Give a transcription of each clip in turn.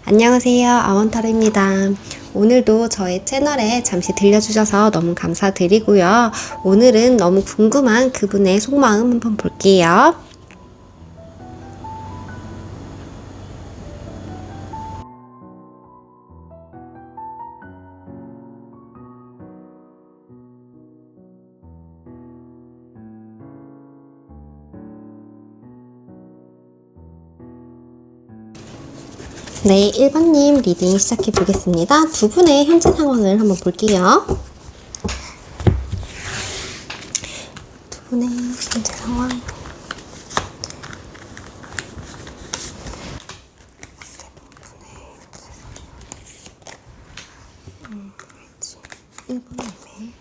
안녕하세요. 아원타로입니다. 오늘도 저의 채널에 잠시 들려주셔서 너무 감사드리고요. 오늘은 너무 궁금한 그분의 속마음 한번 볼게요. 네, 1번님 리딩 시작해 보겠습니다. 두 분의 현재 상황을 한번 볼게요. 두 분의 현재 상황. 그렇지. 1번님의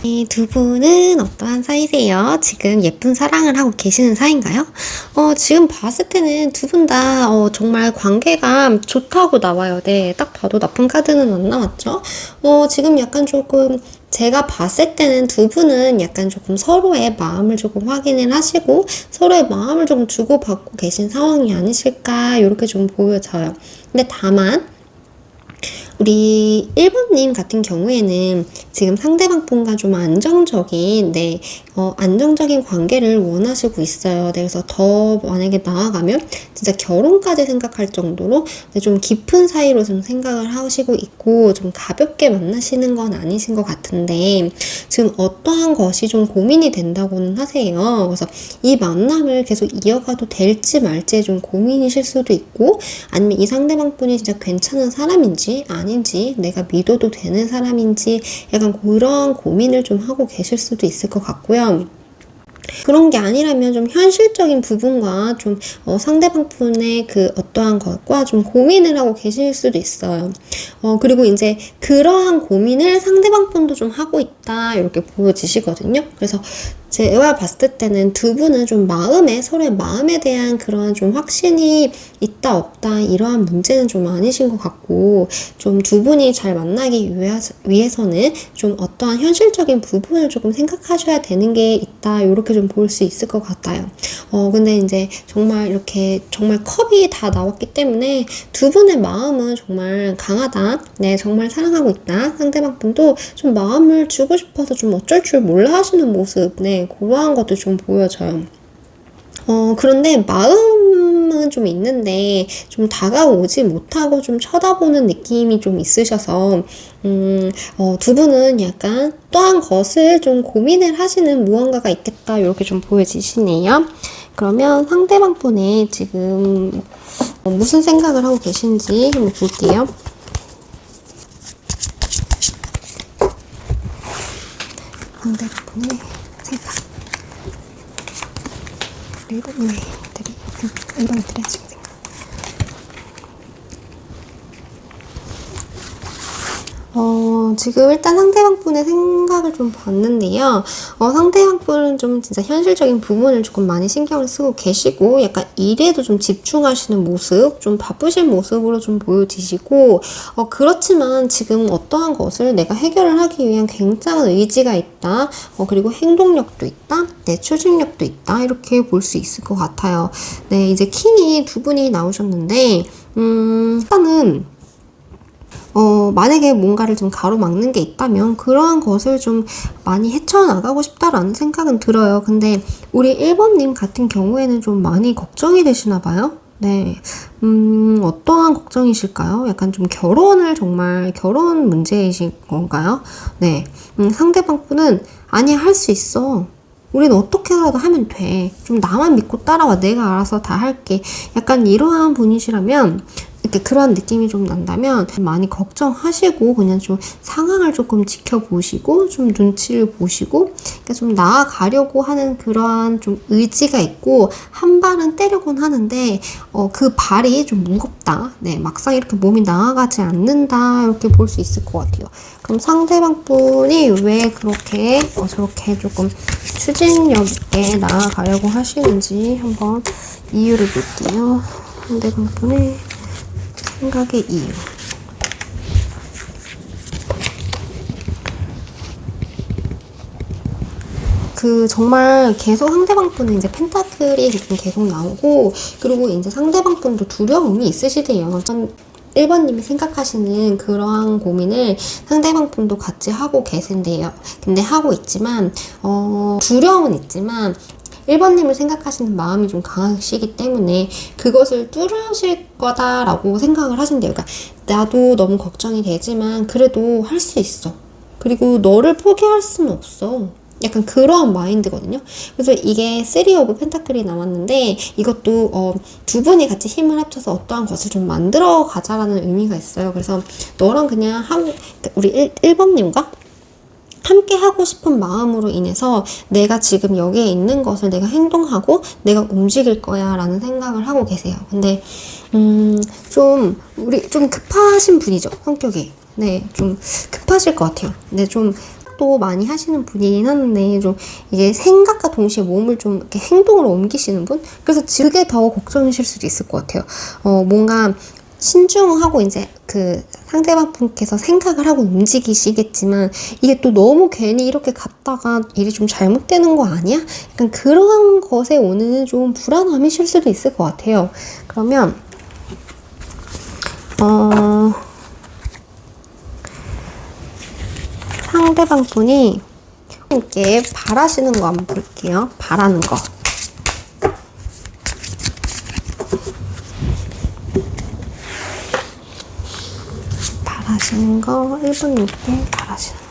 이 두 분은 어떠한 사이세요? 지금 예쁜 사랑을 하고 계시는 사이인가요? 지금 봤을 때는 두 분 다 정말 관계가 좋다고 나와요. 네, 딱 봐도 나쁜 카드는 안 나왔죠? 지금 약간 조금 제가 봤을 때는 두 분은 약간 조금 서로의 마음을 조금 확인을 하시고 서로의 마음을 조금 주고받고 계신 상황이 아니실까 이렇게 좀 보여져요. 근데 다만 우리 1번님 같은 경우에는 지금 상대방 분과 좀 안정적인, 안정적인 관계를 원하시고 있어요. 네, 그래서 더 만약에 나아가면 진짜 결혼까지 생각할 정도로 좀 깊은 사이로 좀 생각을 하시고 있고 좀 가볍게 만나시는 건 아니신 것 같은데 지금 어떠한 것이 좀 고민이 된다고는 하세요. 그래서 이 만남을 계속 이어가도 될지 말지 좀 고민이실 수도 있고 아니면 이 상대방 분이 진짜 괜찮은 사람인지 아닌지 내가 믿어도 되는 사람인지 약간 그런 고민을 좀 하고 계실 수도 있을 것 같고요. 그런 게 아니라면 좀 현실적인 부분과 좀 상대방 분의 그 어떠한 것과 좀 고민을 하고 계실 수도 있어요. 그리고 이제 그러한 고민을 상대방 분도 좀 하고 있다 이렇게 보여지시거든요. 그래서 제가 봤을 때는 두 분은 좀 서로의 마음에 대한 그런 좀 확신이 있다 없다 이러한 문제는 좀 아니신 것 같고 좀 두 분이 잘 만나기 위해서는 좀 어떠한 현실적인 부분을 조금 생각하셔야 되는 게 있다 이렇게 좀 볼 수 있을 것 같아요. 근데 이제 정말 이렇게 정말 컵이 다 나왔기 때문에 두 분의 마음은 정말 강하다. 네, 정말 사랑하고 있다. 상대방 분도 좀 마음을 주고 싶어서 좀 어쩔 줄 몰라 하시는 모습. 네, 그러한 것도 좀 보여져요. 그런데 마음은 좀 있는데 좀 다가오지 못하고 좀 쳐다보는 느낌이 좀 있으셔서 두 분은 약간 또한 것을 좀 고민을 하시는 무언가가 있겠다 이렇게 좀 보여지시네요. 그러면 상대방 분이 지금 무슨 생각을 하고 계신지 한번 볼게요. 상대방 분의 생각. 일본인들이 지금 생각. 지금 일단 상대방 분의 생각을 좀 봤는데요. 상대방 분은 좀 진짜 현실적인 부분을 조금 많이 신경을 쓰고 계시고 약간 일에도 좀 집중하시는 모습, 좀 바쁘신 모습으로 좀 보여지시고 그렇지만 지금 어떠한 것을 내가 해결을 하기 위한 굉장한 의지가 있다. 그리고 행동력도 있다. 네, 추진력도 있다. 이렇게 볼 수 있을 것 같아요. 네, 이제 킹이 두 분이 나오셨는데 일단은 만약에 뭔가를 좀 가로막는 게 있다면 그러한 것을 좀 많이 헤쳐나가고 싶다라는 생각은 들어요. 근데 우리 1번님 같은 경우에는 좀 많이 걱정이 되시나 봐요. 네. 어떠한 걱정이실까요? 약간 좀 결혼 문제이신 건가요? 네. 상대방 분은 아니야, 할 수 있어. 우린 어떻게라도 하면 돼. 좀 나만 믿고 따라와. 내가 알아서 다 할게. 약간 이러한 분이시라면 이렇게 그런 느낌이 좀 난다면 많이 걱정하시고 그냥 좀 상황을 조금 지켜보시고 좀 눈치를 보시고 그러니까 좀 나아가려고 하는 그러한 좀 의지가 있고 한 발은 때려곤 하는데 그 발이 좀 무겁다. 네, 막상 이렇게 몸이 나아가지 않는다 이렇게 볼 수 있을 것 같아요. 그럼 상대방 분이 왜 그렇게 저렇게 조금 추진력 있게 나아가려고 하시는지 한번 이유를 볼게요. 상대방 분의 생각의 이유. 정말 계속 상대방 분은 이제 펜타클이 계속 나오고, 그리고 이제 상대방 분도 두려움이 있으시대요. 1번님이 생각하시는 그러한 고민을 상대방 분도 같이 하고 계신데요. 근데 하고 있지만, 두려움은 있지만, 1번님을 생각하시는 마음이 좀 강하시기 때문에 그것을 뚫으실 거다라고 생각을 하신대요. 그러니까 나도 너무 걱정이 되지만 그래도 할 수 있어. 그리고 너를 포기할 수는 없어. 약간 그런 마인드거든요. 그래서 이게 3 오브 펜타클이 나왔는데 이것도 두 분이 같이 힘을 합쳐서 어떠한 것을 좀 만들어 가자라는 의미가 있어요. 그래서 너랑 그냥 우리 1번님과 함께 하고 싶은 마음으로 인해서 내가 지금 여기에 있는 것을 내가 행동하고 내가 움직일 거야 라는 생각을 하고 계세요. 근데 우리 좀 급하신 분이죠, 성격이. 네, 좀 급하실 것 같아요. 근데 좀 또 많이 하시는 분이긴 한데 좀 이게 생각과 동시에 몸을 좀 이렇게 행동으로 옮기시는 분? 그래서 그게 더 걱정이실 수도 있을 것 같아요. 뭔가 신중하고 이제 그 상대방 분께서 생각을 하고 움직이시겠지만 이게 또 너무 괜히 이렇게 갔다가 일이 좀 잘못되는 거 아니야? 약간 그러한 것에 오는 좀 불안함이실 수도 있을 것 같아요. 그러면 상대방 분이 함께 바라시는 거 한번 볼게요. 바라는 거. 바라시는 거, 1번님께 바라시는 거.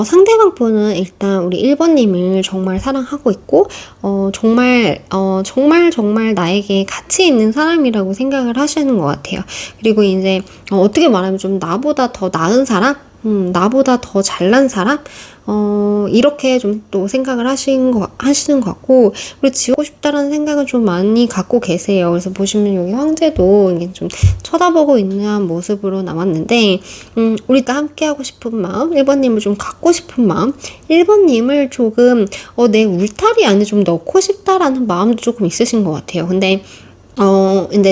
상대방 분은 일단 우리 1번님을 정말 사랑하고 있고, 정말 나에게 가치 있는 사람이라고 생각을 하시는 것 같아요. 그리고 이제, 어떻게 말하면 좀 나보다 더 나은 사람? 나보다 더 잘난 사람? 이렇게 좀 또 생각을 하시는 것 같고, 그리고 지우고 싶다라는 생각을 좀 많이 갖고 계세요. 그래서 보시면 여기 황제도 이게 좀 쳐다보고 있는 모습으로 나왔는데, 우리가 함께 하고 싶은 마음, 1번님을 좀 갖고 싶은 마음, 1번님을 조금, 내 울타리 안에 좀 넣고 싶다라는 마음도 조금 있으신 것 같아요. 근데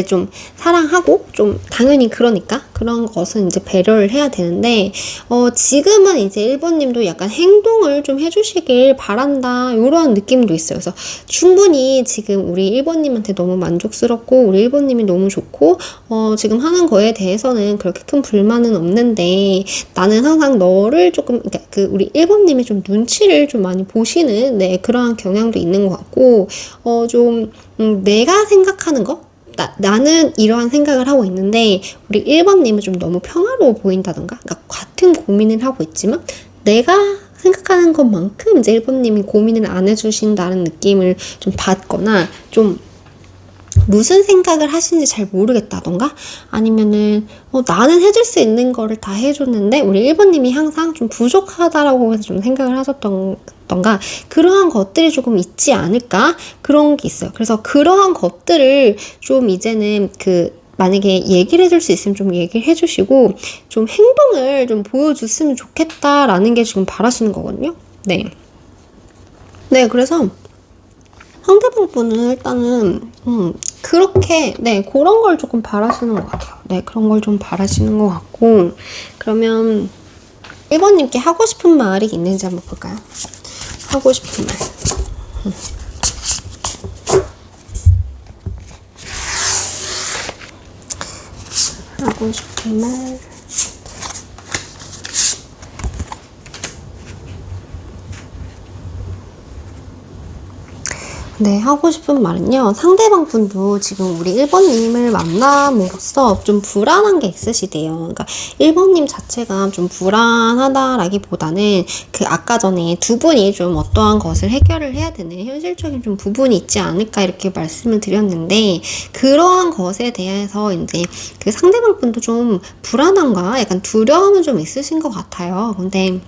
좀 사랑하고 좀 당연히 그러니까 그런 것은 이제 배려를 해야 되는데 지금은 이제 1번님도 약간 행동을 좀 해주시길 바란다 이런 느낌도 있어요. 그래서 충분히 지금 우리 1번님한테 너무 만족스럽고 우리 1번님이 너무 좋고 지금 하는 거에 대해서는 그렇게 큰 불만은 없는데 나는 항상 너를 조금 그러니까 우리 1번님이 좀 눈치를 좀 많이 보시는 그러한 경향도 있는 것 같고 내가 생각하는 거? 나는 이러한 생각을 하고 있는데 우리 1번님은 좀 너무 평화로워 보인다던가 그러니까 같은 고민을 하고 있지만 내가 생각하는 것만큼 이제 1번님이 고민을 안 해주신다는 느낌을 좀 받거나 좀 무슨 생각을 하시는지 잘 모르겠다던가 아니면은 나는 해줄 수 있는 거를 다 해줬는데 우리 1번님이 항상 좀 부족하다라고 해서 좀 생각을 하셨던가 그러한 것들이 조금 있지 않을까 그런 게 있어요. 그래서 그러한 것들을 좀 이제는 만약에 얘기를 해줄 수 있으면 좀 얘기를 해주시고 좀 행동을 좀 보여줬으면 좋겠다라는 게 지금 바라시는 거거든요. 네, 그래서 상대방 분은 일단은 그렇게 그런 걸 조금 바라시는 것 같아요. 그런 걸 좀 바라시는 것 같고 그러면 1번님께 하고 싶은 말이 있는지 한번 볼까요? 하고 싶은 말. 하고 싶은 말. 하고 싶은 말은요. 상대방 분도 지금 우리 1번님을 만남으로써 좀 불안한 게 있으시대요. 그러니까 1번님 자체가 좀 불안하다라기보다는 아까 전에 두 분이 좀 어떠한 것을 해결을 해야 되는 현실적인 좀 부분이 있지 않을까 이렇게 말씀을 드렸는데 그러한 것에 대해서 이제 상대방 분도 좀 불안함과 약간 두려움은 좀 있으신 것 같아요. 근데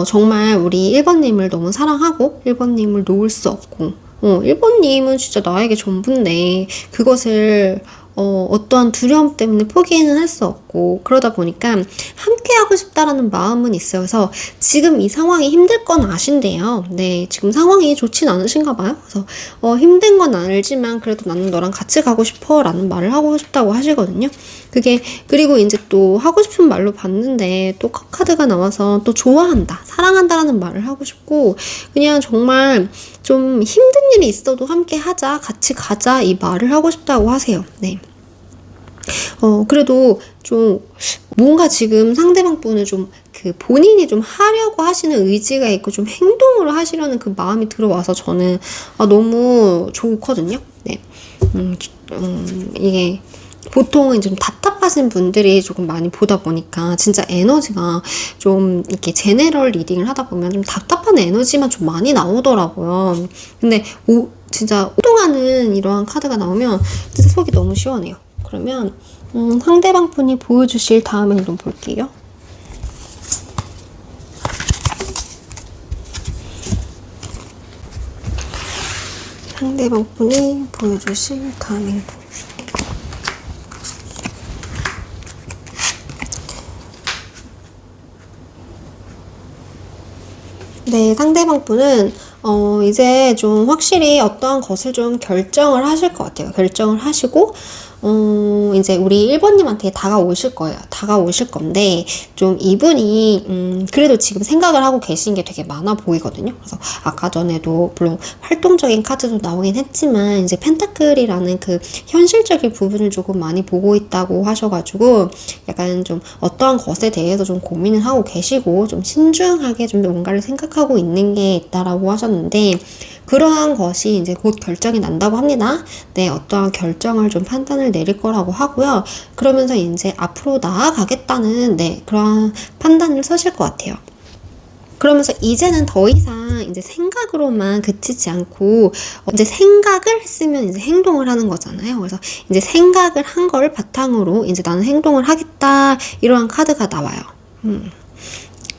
정말 우리 1번님을 너무 사랑하고 1번님을 놓을 수 없고 1번님은 진짜 나에게 전부인데 그것을 어떠한 두려움 때문에 포기는 할 수 없고 있고 그러다 보니까 함께 하고 싶다라는 마음은 있어요. 그래서 지금 이 상황이 힘들 건 아신대요. 네, 지금 상황이 좋진 않으신가 봐요. 그래서 힘든 건 알지만 그래도 나는 너랑 같이 가고 싶어 라는 말을 하고 싶다고 하시거든요. 그리고 이제 또 하고 싶은 말로 봤는데 또 카드가 나와서 또 좋아한다, 사랑한다라는 말을 하고 싶고, 그냥 정말 좀 힘든 일이 있어도 함께 하자, 같이 가자 이 말을 하고 싶다고 하세요. 네. 그래도 좀 뭔가 지금 상대방 분을 좀 본인이 좀 하려고 하시는 의지가 있고 좀 행동으로 하시려는 그 마음이 들어와서 저는 너무 좋거든요. 네. 이게 보통은 좀 답답하신 분들이 조금 많이 보다 보니까 진짜 에너지가 좀 이렇게 제네럴 리딩을 하다 보면 좀 답답한 에너지만 좀 많이 나오더라고요. 근데 진짜 오동하는 이러한 카드가 나오면 진짜 속이 너무 시원해요. 그러면 상대방 분이 보여주실 다음 행동 볼게요. 상대방 분이 보여주실 다음 행동. 네, 상대방 분은 이제 좀 확실히 어떠한 것을 좀 결정을 하실 것 같아요. 결정을 하시고 이제 우리 1번님한테 다가오실 거예요. 다가오실 건데 좀 이분이 그래도 지금 생각을 하고 계신 게 되게 많아 보이거든요. 그래서 아까 전에도 물론 활동적인 카드도 나오긴 했지만 이제 펜타클이라는 그 현실적인 부분을 조금 많이 보고 있다고 하셔가지고 약간 좀 어떠한 것에 대해서 좀 고민을 하고 계시고 좀 신중하게 좀 뭔가를 생각하고 있는 게 있다라고 하셨는데, 그러한 것이 이제 곧 결정이 난다고 합니다. 네, 어떠한 결정을 좀 판단을 내릴 거라고 하고요. 그러면서 이제 앞으로 나아가겠다는 그러한 판단을 서실 것 같아요. 그러면서 이제는 더 이상 이제 생각으로만 그치지 않고 이제 생각을 했으면 이제 행동을 하는 거잖아요. 그래서 이제 생각을 한 거를 바탕으로 이제 나는 행동을 하겠다, 이러한 카드가 나와요.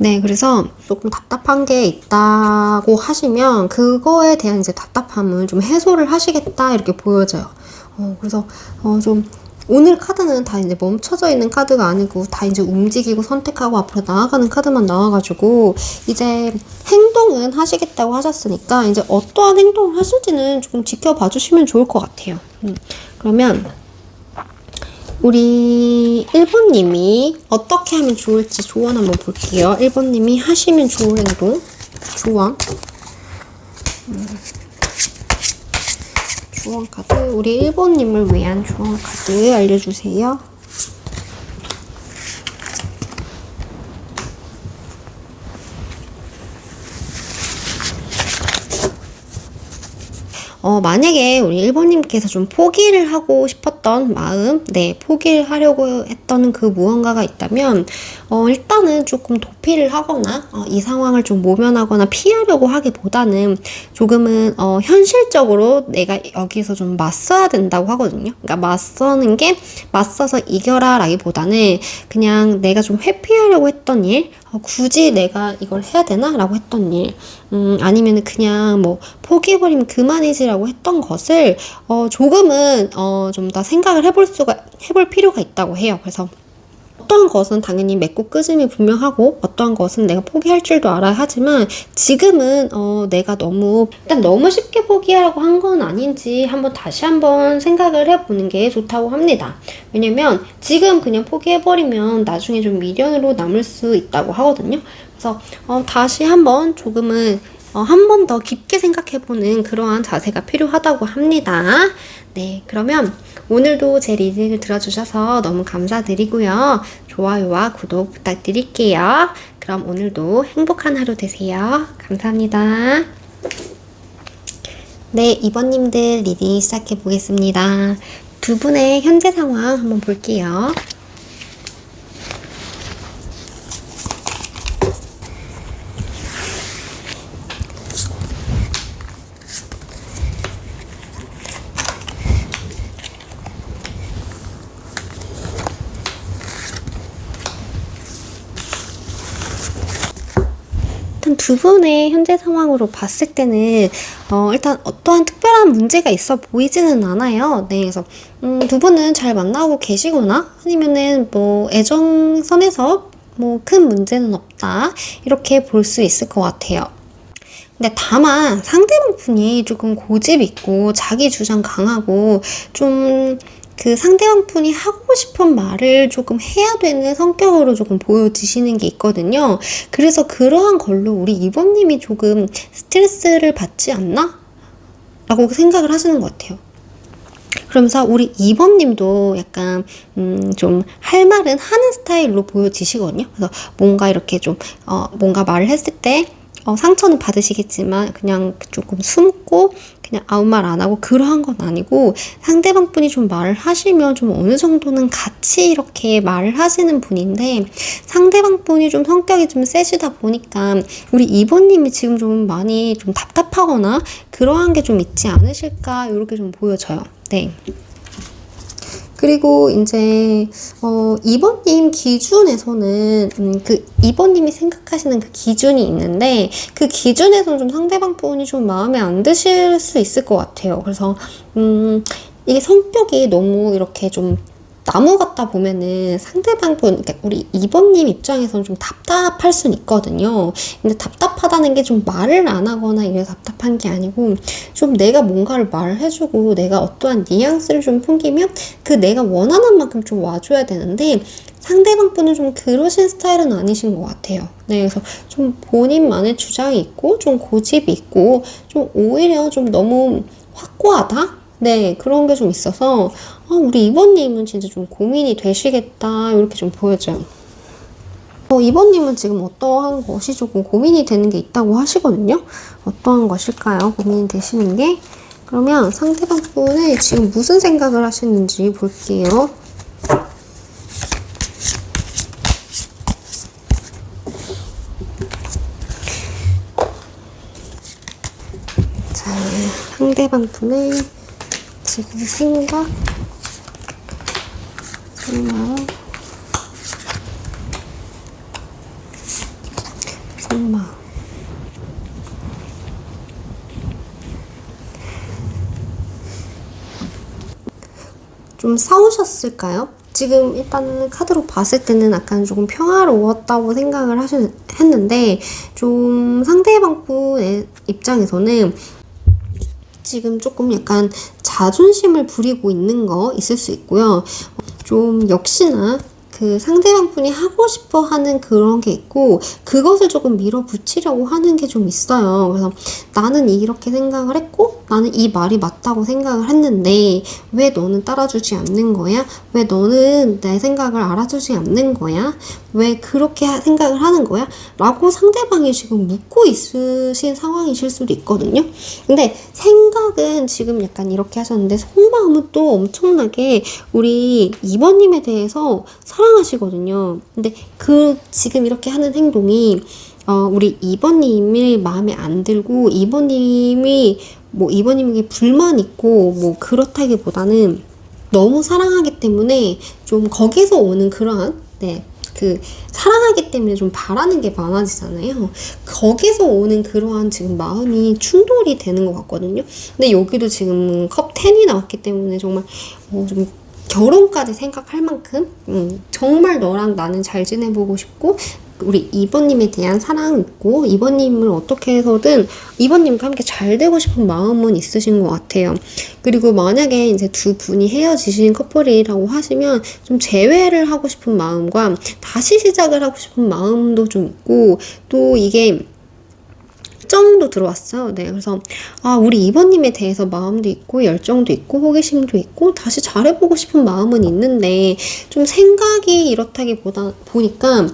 네, 그래서 조금 답답한 게 있다고 하시면 그거에 대한 이제 답답함을 좀 해소를 하시겠다, 이렇게 보여져요. 그래서 좀 오늘 카드는 다 이제 멈춰져 있는 카드가 아니고 다 이제 움직이고 선택하고 앞으로 나아가는 카드만 나와가지고 이제 행동은 하시겠다고 하셨으니까 이제 어떠한 행동을 하실지는 조금 지켜봐 주시면 좋을 것 같아요. 그러면 우리 1번님이 어떻게 하면 좋을지 조언 한번 볼게요. 1번님이 하시면 좋은 행동, 조언. 조언 카드, 우리 1번님을 위한 조언 카드 알려주세요. 만약에 우리 1번님께서 좀 포기를 하고 싶었던 마음, 포기를 하려고 했던 그 무언가가 있다면, 일단은 조금 도피를 하거나, 이 상황을 좀 모면하거나 피하려고 하기보다는 조금은, 현실적으로 내가 여기서 좀 맞서야 된다고 하거든요. 그러니까 맞서서 이겨라 라기보다는 그냥 내가 좀 회피하려고 했던 일, 굳이 내가 이걸 해야 되나? 라고 했던 일, 아니면 그냥 뭐 포기해버리면 그만이지라고 했던 것을 조금은 좀 더 생각을 해볼 필요가 있다고 해요. 그래서 어떠한 것은 당연히 맺고 끊음이 분명하고 어떠한 것은 내가 포기할 줄도 알아야 하지만 지금은 내가 너무 쉽게 포기하라고 한 건 아닌지 다시 한번 생각을 해보는 게 좋다고 합니다. 왜냐면 지금 그냥 포기해버리면 나중에 좀 미련으로 남을 수 있다고 하거든요. 그래서 다시 한번 조금은 한 번 더 깊게 생각해보는 그러한 자세가 필요하다고 합니다. 네, 그러면 오늘도 제 리딩을 들어주셔서 너무 감사드리고요. 좋아요와 구독 부탁드릴게요. 그럼 오늘도 행복한 하루 되세요. 감사합니다. 네, 2번님들 리딩 시작해 보겠습니다. 두 분의 현재 상황 한번 볼게요. 일단 두 분의 현재 상황으로 봤을 때는 일단 어떠한 특별한 문제가 있어 보이지는 않아요. 네, 그래서 두 분은 잘 만나고 계시거나 아니면은 뭐 애정선에서 뭐 큰 문제는 없다 이렇게 볼 수 있을 것 같아요. 근데 다만 상대방 분이 조금 고집 있고 자기 주장 강하고 좀 그 상대방 분이 하고 싶은 말을 조금 해야 되는 성격으로 조금 보여지시는 게 있거든요. 그래서 그러한 걸로 우리 이번님이 조금 스트레스를 받지 않나? 라고 생각을 하시는 것 같아요. 그러면서 우리 2번님도 약간 좀 할 말은 하는 스타일로 보여지시거든요. 그래서 뭔가 이렇게 좀 뭔가 말을 했을 때 상처는 받으시겠지만 그냥 조금 숨고 그냥 아무 말 안 하고 그러한 건 아니고 상대방 분이 좀 말을 하시면 좀 어느 정도는 같이 이렇게 말을 하시는 분인데 상대방 분이 좀 성격이 좀 세시다 보니까 우리 2번님이 지금 좀 많이 좀 답답하거나 그러한 게 좀 있지 않으실까 이렇게 좀 보여져요. 네. 그리고 이제 2번님 기준에서는 그 2번님이 생각하시는 그 기준이 있는데 그 기준에서는 좀 상대방 분이 좀 마음에 안 드실 수 있을 것 같아요. 그래서 이게 성격이 너무 이렇게 좀 나무 같다 보면은 상대방 분, 그러니까 우리 2번님 입장에서는 좀 답답할 순 있거든요. 근데 답답하다는 게 좀 말을 안 하거나 이래서 답답한 게 아니고 좀 내가 뭔가를 말을 해주고 내가 어떠한 뉘앙스를 좀 풍기면 그 내가 원하는 만큼 좀 와줘야 되는데 상대방 분은 좀 그러신 스타일은 아니신 것 같아요. 네, 그래서 좀 본인만의 주장이 있고 좀 고집이 있고 좀 오히려 좀 너무 확고하다? 네, 그런 게 좀 있어서 우리 이번님은 진짜 좀 고민이 되시겠다 이렇게 좀 보여져요. 이번님은 지금 어떠한 것이 조금 고민이 되는 게 있다고 하시거든요. 어떠한 것일까요? 고민이 되시는 게? 그러면 상대방 분이 지금 무슨 생각을 하시는지 볼게요. 자, 상대방 분의 지금 생각, 속마음. 좀 싸우셨을까요? 지금 일단 카드로 봤을 때는 약간 조금 평화로웠다고 생각을 했는데 좀 상대방 분의 입장에서는 지금 조금 약간 자존심을 부리고 있는 거 있을 수 있고요. 좀 역시나 그 상대방 분이 하고 싶어 하는 그런 게 있고 그것을 조금 밀어붙이려고 하는 게 좀 있어요. 그래서 나는 이렇게 생각을 했고 나는 이 말이 맞다고 생각을 했는데 왜 너는 따라주지 않는 거야? 왜 너는 내 생각을 알아주지 않는 거야? 왜 그렇게 생각을 하는 거야? 라고 상대방이 지금 묻고 있으신 상황이실 수도 있거든요. 근데 생각은 지금 약간 이렇게 하셨는데 속마음은 또 엄청나게 우리 2번님에 대해서 사랑하시거든요. 근데 그 지금 이렇게 하는 행동이 우리 2번님이 마음에 안 들고 2번님이 뭐 2번님에게 불만 있고 뭐 그렇다기보다는 너무 사랑하기 때문에 좀 거기서 오는 그러한 그 사랑하기 때문에 좀 바라는 게 많아지잖아요. 거기서 오는 그러한 지금 마음이 충돌이 되는 것 같거든요. 근데 여기도 지금 컵 10이 나왔기 때문에 정말 좀 결혼까지 생각할 만큼 정말 너랑 나는 잘 지내보고 싶고 우리 2번님에 대한 사랑 있고 2번님을 어떻게 해서든 2번님과 함께 잘 되고 싶은 마음은 있으신 것 같아요. 그리고 만약에 이제 두 분이 헤어지신 커플이라고 하시면 좀 재회를 하고 싶은 마음과 다시 시작을 하고 싶은 마음도 좀 있고 또 이게 열정도 들어왔어요. 네, 그래서 우리 2번님에 대해서 마음도 있고 열정도 있고 호기심도 있고 다시 잘해보고 싶은 마음은 있는데 좀 생각이 보니까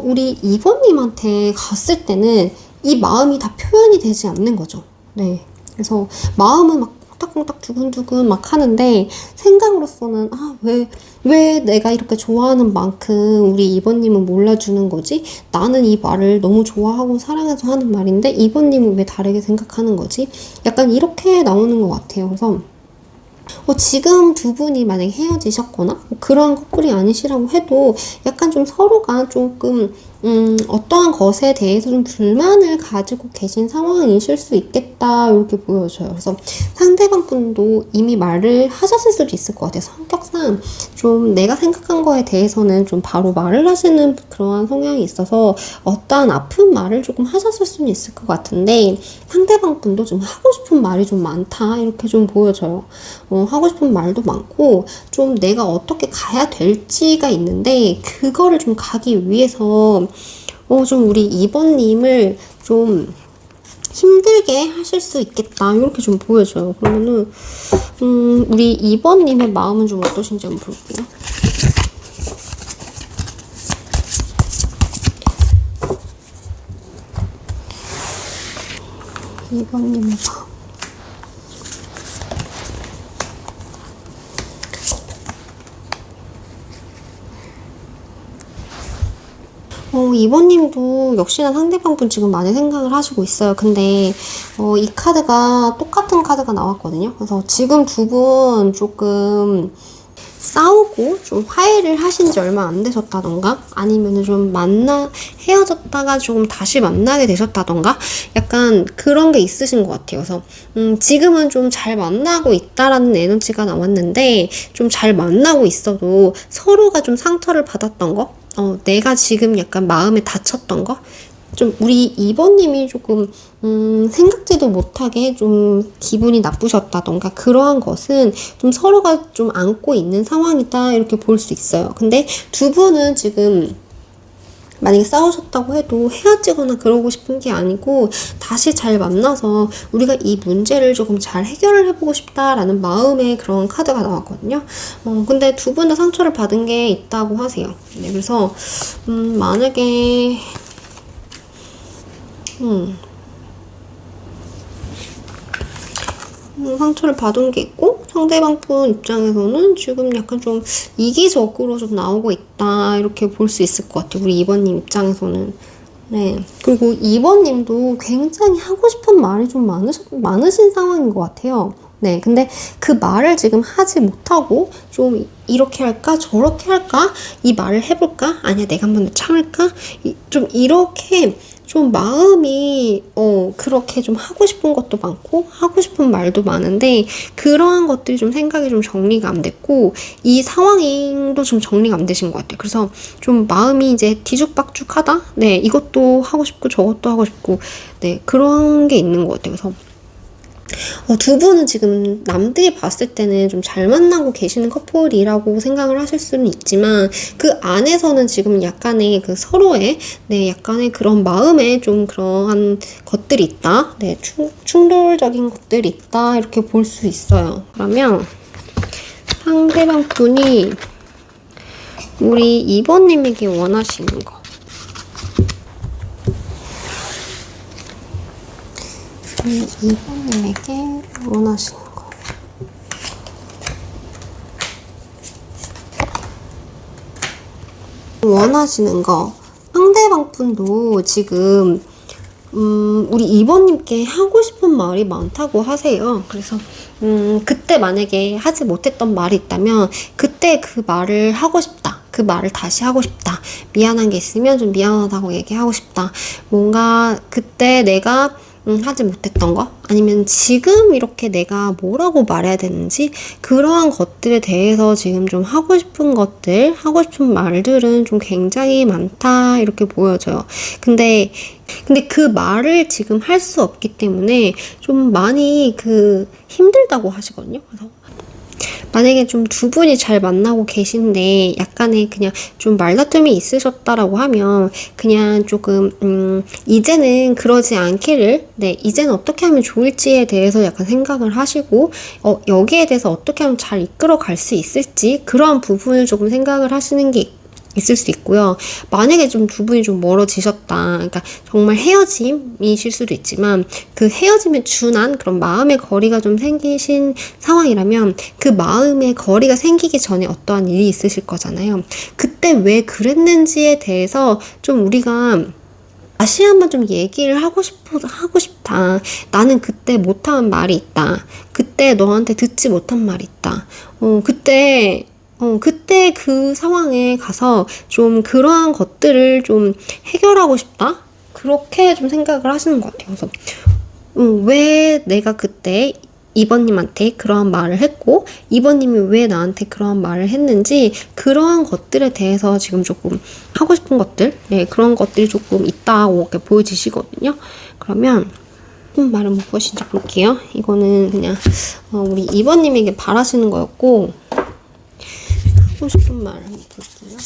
우리 2번님한테 갔을 때는 이 마음이 다 표현이 되지 않는 거죠. 네, 그래서 마음은 막 콩닥콩닥 두근두근 막 하는데 생각으로서는 왜 내가 이렇게 좋아하는 만큼 우리 2번님은 몰라주는 거지? 나는 이 말을 너무 좋아하고 사랑해서 하는 말인데 2번님은 왜 다르게 생각하는 거지? 약간 이렇게 나오는 것 같아요. 그래서 지금 두 분이 만약에 헤어지셨거나 뭐 그런 커플이 아니시라고 해도 약간 좀 서로가 조금 어떠한 것에 대해서 좀 불만을 가지고 계신 상황이실 수 있겠다 이렇게 보여져요. 그래서 상대방 분도 이미 말을 하셨을 수도 있을 것 같아요. 성격상 좀 내가 생각한 거에 대해서는 좀 바로 말을 하시는 그러한 성향이 있어서 어떠한 아픈 말을 조금 하셨을 수는 있을 것 같은데 상대방 분도 좀 하고 싶은 말이 좀 많다 이렇게 좀 보여져요. 하고 싶은 말도 많고 좀 내가 어떻게 가야 될지가 있는데 그거를 좀 가기 위해서 좀 우리 2번님을 좀 힘들게 하실 수 있겠다 이렇게 좀 보여져요. 그러면은 우리 2번님의 마음은 좀 어떠신지 한번 볼게요. 2번님의 마음. 2번님도 역시나 상대방 분 지금 많이 생각을 하시고 있어요. 근데 이 카드가 똑같은 카드가 나왔거든요. 그래서 지금 두 분 조금 싸우고 좀 화해를 하신 지 얼마 안 되셨다던가 아니면은 좀 헤어졌다가 조금 다시 만나게 되셨다던가 약간 그런 게 있으신 것 같아요. 그래서 지금은 좀 잘 만나고 있다라는 에너지가 나왔는데 좀 잘 만나고 있어도 서로가 좀 상처를 받았던 거 내가 지금 약간 마음에 다쳤던 거? 좀 우리 2번님이 조금 생각지도 못하게 좀 기분이 나쁘셨다던가 그러한 것은 좀 서로가 좀 안고 있는 상황이다 이렇게 볼 수 있어요. 근데 두 분은 지금 만약에 싸우셨다고 해도 헤어지거나 그러고 싶은 게 아니고 다시 잘 만나서 우리가 이 문제를 조금 잘 해결을 해보고 싶다라는 마음의 그런 카드가 나왔거든요. 근데 두 분 다 상처를 받은 게 있다고 하세요. 네, 그래서 만약에 상처를 받은 게 있고 상대방 분 입장에서는 지금 약간 좀 이기적으로 좀 나오고 있다 이렇게 볼 수 있을 것 같아요. 우리 2번님 입장에서는. 네. 그리고 2번님도 굉장히 하고 싶은 말이 좀 많으신 상황인 것 같아요. 네. 근데 그 말을 지금 하지 못하고 좀 이렇게 할까 저렇게 할까 이 말을 해볼까 아니야 내가 한 번 더 참을까 좀 이렇게 좀 마음이 그렇게 좀 하고 싶은 것도 많고 하고 싶은 말도 많은데 그러한 것들이 좀 생각이 좀 정리가 안 됐고 이 상황도 좀 정리가 안 되신 것 같아요. 그래서 좀 마음이 이제 뒤죽박죽하다. 네, 이것도 하고 싶고 저것도 하고 싶고 네 그런 게 있는 것 같아요. 그래서 두 분은 지금 남들이 봤을 때는 좀 잘 만나고 계시는 커플이라고 생각을 하실 수는 있지만 그 안에서는 지금 약간의 그 서로의 네 약간의 그런 마음에 좀 그러한 것들이 있다. 네 충돌적인 것들이 있다 이렇게 볼 수 있어요. 그러면 상대방 분이 우리 2번님에게 원하시는 거 이번님에게 원하시는 거 상대방 분도 지금 우리 2번님께 하고 싶은 말이 많다고 하세요. 그래서 그때 만약에 하지 못했던 말이 있다면 그때 그 말을 하고 싶다. 그 말을 다시 하고 싶다. 미안한 게 있으면 좀 미안하다고 얘기하고 싶다. 뭔가 그때 내가 하지 못했던 거 아니면 지금 이렇게 내가 뭐라고 말해야 되는지 그러한 것들에 대해서 지금 좀 하고 싶은 것들 하고 싶은 말들은 좀 굉장히 많다 이렇게 보여져요. 근데 그 말을 지금 할 수 없기 때문에 좀 많이 힘들다고 하시거든요. 그래서 만약에 좀 두 분이 잘 만나고 계신데 약간의 그냥 좀 말다툼이 있으셨다라고 하면 그냥 조금 이제는 그러지 않기를 이제는 어떻게 하면 좋을지에 대해서 약간 생각을 하시고 여기에 대해서 어떻게 하면 잘 이끌어 갈 수 있을지 그러한 부분을 조금 생각을 하시는 게 있을 수 있고요. 만약에 좀 두 분이 좀 멀어지셨다. 그러니까 정말 헤어짐이실 수도 있지만 그 헤어짐에 준한 그런 마음의 거리가 좀 생기신 상황이라면 그 마음의 거리가 생기기 전에 어떠한 일이 있으실 거잖아요. 그때 왜 그랬는지에 대해서 좀 우리가 다시 한번 좀 얘기를 하고 싶다. 나는 그때 못한 말이 있다. 그때 너한테 듣지 못한 말이 있다. 그때 그 상황에 가서 좀 그러한 것들을 좀 해결하고 싶다? 그렇게 좀 생각을 하시는 것 같아요. 그래서, 왜 내가 그때 이번님한테 그러한 말을 했고, 이번님이 왜 나한테 그러한 말을 했는지, 그러한 것들에 대해서 지금 조금 하고 싶은 것들, 네, 그런 것들이 조금 있다고 이렇게 보여지시거든요. 그러면, 말은 무엇인지 볼게요. 이거는 그냥, 우리 이번님에게 바라시는 거였고, 하고 싶은 말 한번 볼게요.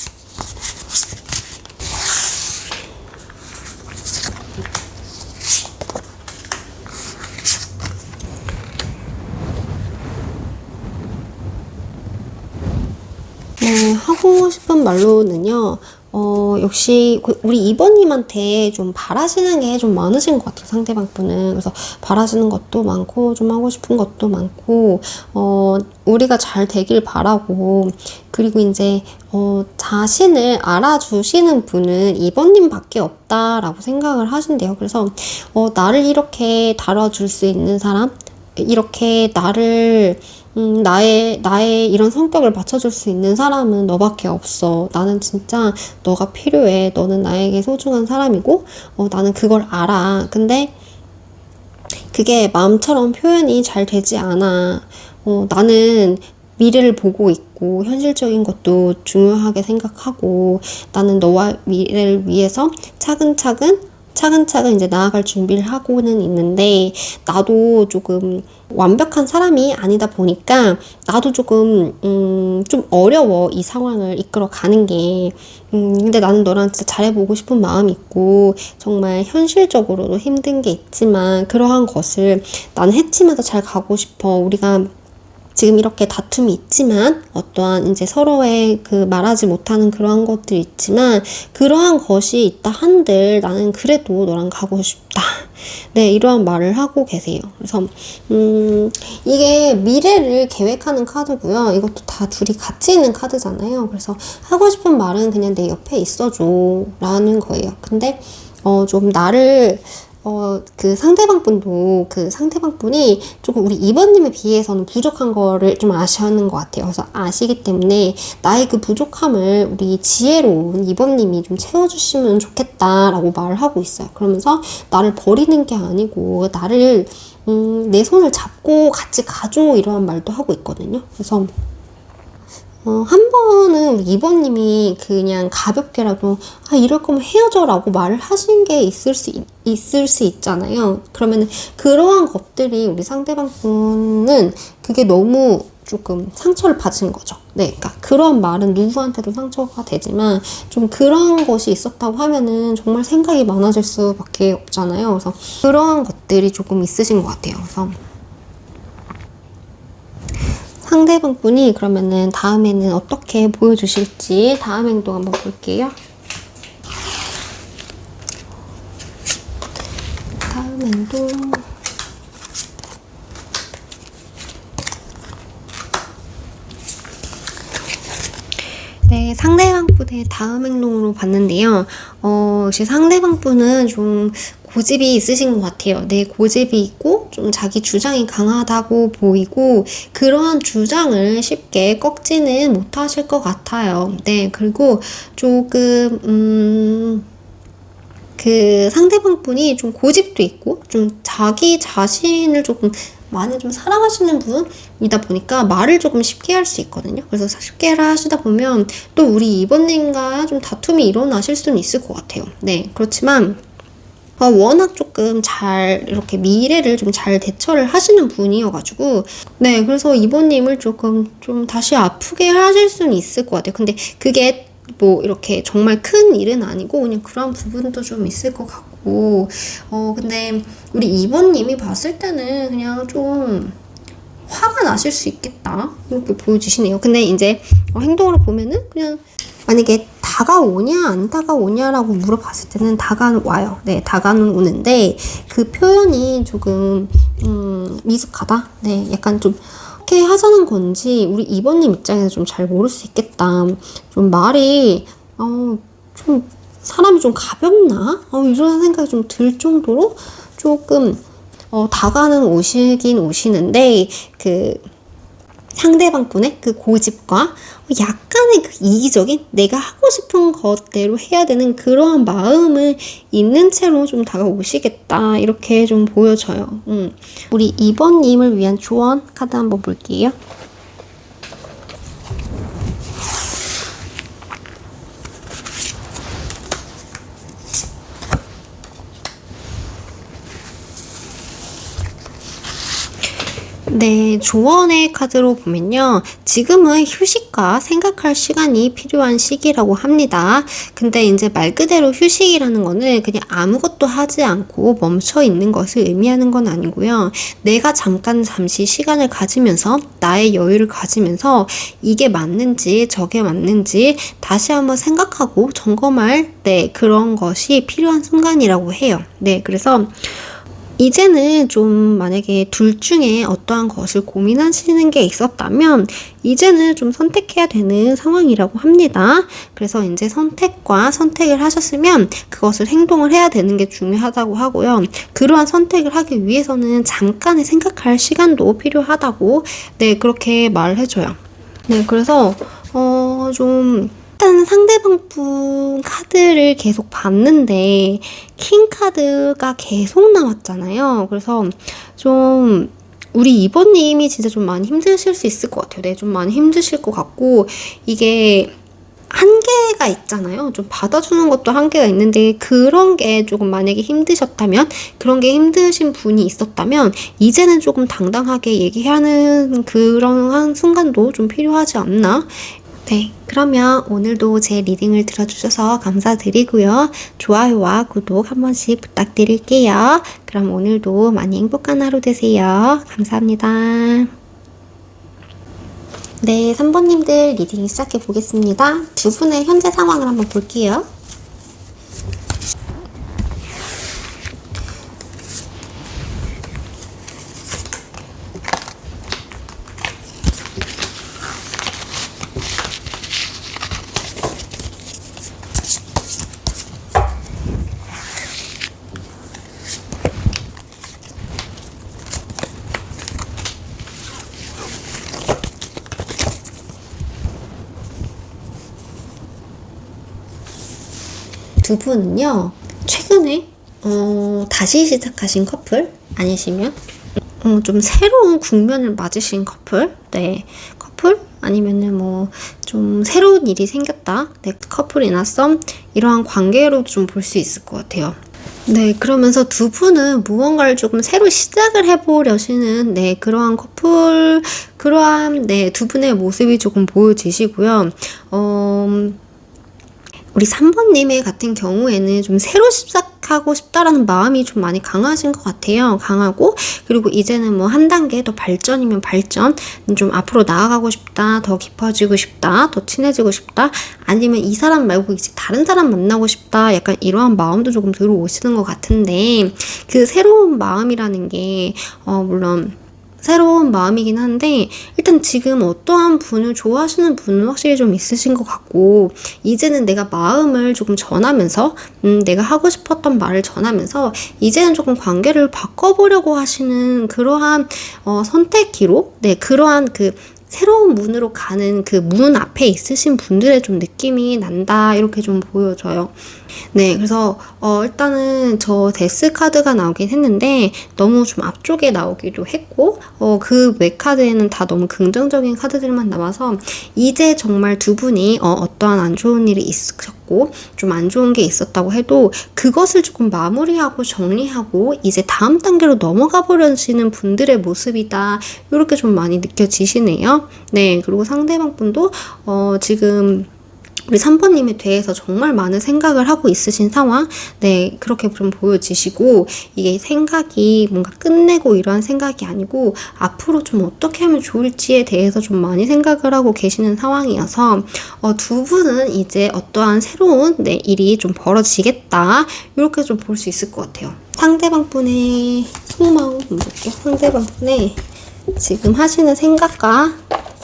네, 하고 싶은 말로는요, 역시 우리 이번님한테 좀 바라시는 게 좀 많으신 것 같아요, 상대방 분은. 그래서 바라시는 것도 많고, 좀 하고 싶은 것도 많고, 우리가 잘 되길 바라고, 그리고 이제, 자신을 알아주시는 분은 이번님밖에 없다라고 생각을 하신대요. 그래서, 나를 이렇게 다뤄줄 수 있는 사람, 이렇게 나의 이런 성격을 맞춰줄 수 있는 사람은 너밖에 없어. 나는 진짜 너가 필요해. 너는 나에게 소중한 사람이고, 나는 그걸 알아. 근데 그게 마음처럼 표현이 잘 되지 않아. 나는 미래를 보고 있고, 현실적인 것도 중요하게 생각하고, 나는 너와 미래를 위해서 차근차근 이제 나아갈 준비를 하고는 있는데, 나도 조금 완벽한 사람이 아니다 보니까, 나도 조금, 좀 어려워. 이 상황을 이끌어 가는 게. 근데 나는 너랑 진짜 잘해보고 싶은 마음이 있고, 정말 현실적으로도 힘든 게 있지만, 그러한 것을 나는 해치면서 잘 가고 싶어. 우리가 지금 이렇게 다툼이 있지만, 어떠한 이제 서로의 그 말하지 못하는 그러한 것들이 있지만, 그러한 것이 있다 한들 나는 그래도 너랑 가고 싶다. 네, 이러한 말을 하고 계세요. 그래서, 이게 미래를 계획하는 카드고요. 이것도 다 둘이 같이 있는 카드잖아요. 그래서 하고 싶은 말은 그냥 내 옆에 있어줘. 라는 거예요. 근데, 좀 나를, 그 상대방 분이 조금 우리 이번님에 비해서는 부족한 거를 좀 아시는 것 같아요. 그래서 아시기 때문에 나의 그 부족함을 우리 지혜로운 이번님이 좀 채워주시면 좋겠다라고 말을 하고 있어요. 그러면서 나를 버리는 게 아니고 나를, 내 손을 잡고 같이 가줘 이런 말도 하고 있거든요. 그래서 한 번은 우리 이번님이 그냥 가볍게라도 이럴 거면 헤어져라고 말을 하신 게 있을 수 있잖아요. 그러면 그러한 것들이 우리 상대방 분은 그게 너무 조금 상처를 받은 거죠. 네, 그러니까 그런 말은 누구한테도 상처가 되지만 좀 그런 것이 있었다고 하면은 정말 생각이 많아질 수밖에 없잖아요. 그래서 그러한 것들이 조금 있으신 것 같아요. 그래서 상대방 분이 그러면은 다음에는 어떻게 보여주실지 다음 행동 한번 볼게요. 다음 행동. 네, 상대방 분의 다음 행동으로 봤는데요. 역시 상대방 분은 좀 고집이 있으신 것 같아요. 네, 고집이 있고 좀 자기 주장이 강하다고 보이고 그러한 주장을 쉽게 꺾지는 못하실 것 같아요. 네, 그리고 조금 그 상대방 분이 좀 고집도 있고 좀 자기 자신을 조금 많이 좀 사랑하시는 분이다 보니까 말을 조금 쉽게 할 수 있거든요. 그래서 쉽게 하시다 보면 또 우리 이번님과 좀 다툼이 일어나실 수는 있을 것 같아요. 네, 그렇지만 워낙 조금 잘 이렇게 미래를 좀 잘 대처를 하시는 분이어가지고 네, 그래서 이번님을 조금 좀 다시 아프게 하실 수는 있을 것 같아요. 근데 그게 뭐 이렇게 정말 큰 일은 아니고 그냥 그런 부분도 좀 있을 것 같고 근데 우리 이번님이 봤을 때는 그냥 좀 화가 나실 수 있겠다 이렇게 보여주시네요. 근데 이제 행동으로 보면은 그냥 만약에 다가오냐 안 다가오냐라고 물어봤을 때는 다가와요. 네, 다가는 오는데 그 표현이 조금 미숙하다. 네, 약간 좀 어떻게 하자는 건지 우리 이번님 입장에서 좀 잘 모를 수 있겠다. 좀 말이 좀 사람이 좀 가볍나? 이런 생각이 좀 들 정도로 조금 다가는 오시긴 오시는데 그 상대방분의 그 고집과 약간의 그 이기적인 내가 하고 싶은 것대로 해야 되는 그러한 마음을 있는 채로 좀 다가오시겠다 이렇게 좀 보여져요. 우리 2번님을 위한 조언 카드 한번 볼게요. 네, 조언의 카드로 보면요. 지금은 휴식과 생각할 시간이 필요한 시기라고 합니다. 근데 이제 말 그대로 휴식이라는 거는 그냥 아무것도 하지 않고 멈춰 있는 것을 의미하는 건 아니고요. 내가 잠시 시간을 가지면서 나의 여유를 가지면서 이게 맞는지 저게 맞는지 다시 한번 생각하고 점검할 그런 것이 필요한 순간이라고 해요. 네, 그래서 이제는 좀 만약에 둘 중에 어떠한 것을 고민하시는 게 있었다면 이제는 좀 선택해야 되는 상황이라고 합니다. 그래서 이제 선택을 하셨으면 그것을 행동을 해야 되는 게 중요하다고 하고요. 그러한 선택을 하기 위해서는 잠깐의 생각할 시간도 필요하다고 그렇게 말을 해줘요. 네, 그래서 좀 일단 상대방 분 카드를 계속 봤는데 킹 카드가 계속 나왔잖아요. 그래서 좀 우리 2번님이 진짜 좀 많이 힘드실 수 있을 것 같아요. 좀 많이 힘드실 것 같고 이게 한계가 있잖아요. 좀 받아주는 것도 한계가 있는데 그런 게 조금 만약에 힘드셨다면 그런 게 힘드신 분이 있었다면 이제는 조금 당당하게 얘기하는 그런 순간도 좀 필요하지 않나? 네, 그러면 오늘도 제 리딩을 들어주셔서 감사드리고요. 좋아요와 구독 한 번씩 부탁드릴게요. 그럼 오늘도 많이 행복한 하루 되세요. 감사합니다. 네, 3번님들 리딩 시작해 보겠습니다. 두 분의 현재 상황을 한번 볼게요. 두 분은요, 최근에 다시 시작하신 커플 아니시면 좀 새로운 국면을 맞으신 커플, 커플 아니면은 뭐 좀 새로운 일이 생겼다, 커플이나 썸 이러한 관계로 좀 볼 수 있을 것 같아요. 네, 그러면서 두 분은 무언가를 조금 새로 시작을 해보려시는 그러한 커플, 그러한 두 분의 모습이 조금 보여지시고요. 우리 3번님의 같은 경우에는 좀 새로 시작하고 싶다라는 마음이 좀 많이 강하신 것 같아요. 강하고, 그리고 이제는 뭐 한 단계 더 발전이면 발전, 좀 앞으로 나아가고 싶다, 더 깊어지고 싶다, 더 친해지고 싶다, 아니면 이 사람 말고 이제 다른 사람 만나고 싶다, 약간 이러한 마음도 조금 들어오시는 것 같은데, 그 새로운 마음이라는 게, 물론, 새로운 마음이긴 한데 일단 지금 어떠한 분을 좋아하시는 분은 확실히 좀 있으신 것 같고 이제는 내가 마음을 조금 전하면서 내가 하고 싶었던 말을 전하면서 이제는 조금 관계를 바꿔보려고 하시는 그러한 선택기로 그러한 그 새로운 문으로 가는 그 문 앞에 있으신 분들의 좀 느낌이 난다 이렇게 좀 보여져요. 네, 그래서 일단은 저 데스 카드가 나오긴 했는데 너무 좀 앞쪽에 나오기도 했고 그 외 카드에는 다 너무 긍정적인 카드들만 나와서 이제 정말 두 분이 어떠한 안 좋은 일이 있으셨고 좀 안 좋은 게 있었다고 해도 그것을 조금 마무리하고 정리하고 이제 다음 단계로 넘어가 버려지는 분들의 모습이다 이렇게 좀 많이 느껴지시네요. 네, 그리고 상대방 분도 지금 우리 3번님에 대해서 정말 많은 생각을 하고 있으신 상황, 그렇게 좀 보여지시고, 이게 생각이 뭔가 끝내고 이러한 생각이 아니고, 앞으로 좀 어떻게 하면 좋을지에 대해서 좀 많이 생각을 하고 계시는 상황이어서, 두 분은 이제 어떠한 새로운 일이 좀 벌어지겠다, 이렇게 좀 볼 수 있을 것 같아요. 상대방 분의 속마음 볼게요. 상대방 분의 지금 하시는 생각과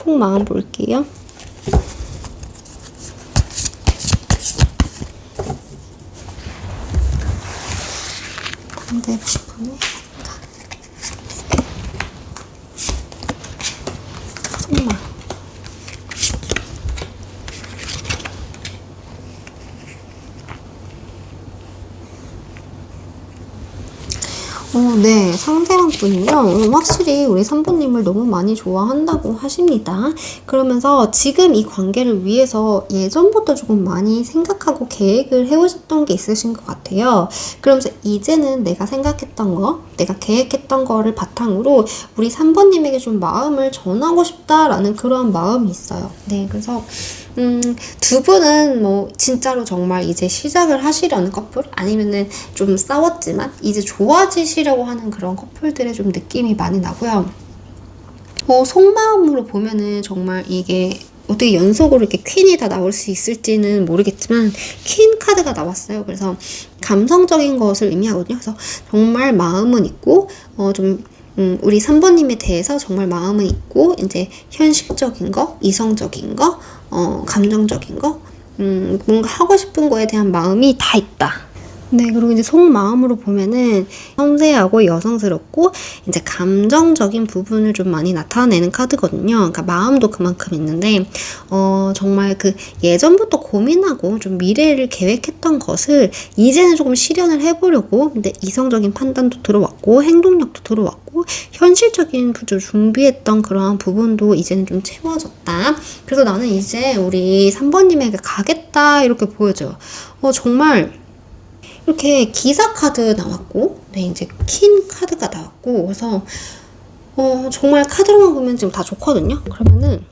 속마음 볼게요. 상대방분의 속마음. 네, 상대방 분은요, 확실히 우리 산부님을 너무 많이 좋아한다고 하십니다. 그러면서 지금 이 관계를 위해서 예전부터 조금 많이 생각하고 계획을 해오셨던 게 있으신 것 같아요. 그러면서 이제는 내가 생각했던 거, 내가 계획했던 거를 바탕으로 우리 산부님에게 좀 마음을 전하고 싶다라는 그런 마음이 있어요. 네, 그래서 두 분은 뭐 진짜로 정말 이제 시작을 하시려는 커플? 아니면은 좀 싸웠지만 이제 좋아지시려고 하는 그런 커플들의 좀 느낌이 많이 나고요. 속마음으로 보면은 정말 이게 어떻게 연속으로 이렇게 퀸이 다 나올 수 있을지는 모르겠지만 퀸 카드가 나왔어요. 그래서 감성적인 것을 의미하거든요. 그래서 정말 마음은 있고 우리 3번님에 대해서 정말 마음은 있고 이제 현실적인 거, 이성적인 거, 감정적인 거, 뭔가 하고 싶은 거에 대한 마음이 다 있다. 네, 그리고 이제 속마음으로 보면은 섬세하고 여성스럽고 이제 감정적인 부분을 좀 많이 나타내는 카드거든요. 그러니까 마음도 그만큼 있는데 정말 그 예전부터 고민하고 좀 미래를 계획했던 것을 이제는 조금 실현을 해보려고, 근데 이성적인 판단도 들어왔고 행동력도 들어왔고 현실적인 준비했던 그러한 부분도 이제는 좀 채워졌다. 그래서 나는 이제 우리 3번님에게 가겠다 이렇게 보여져요. 정말 이렇게 기사 카드 나왔고, 네, 이제 퀸 카드가 나왔고, 그래서 정말 카드로만 보면 지금 다 좋거든요. 그러면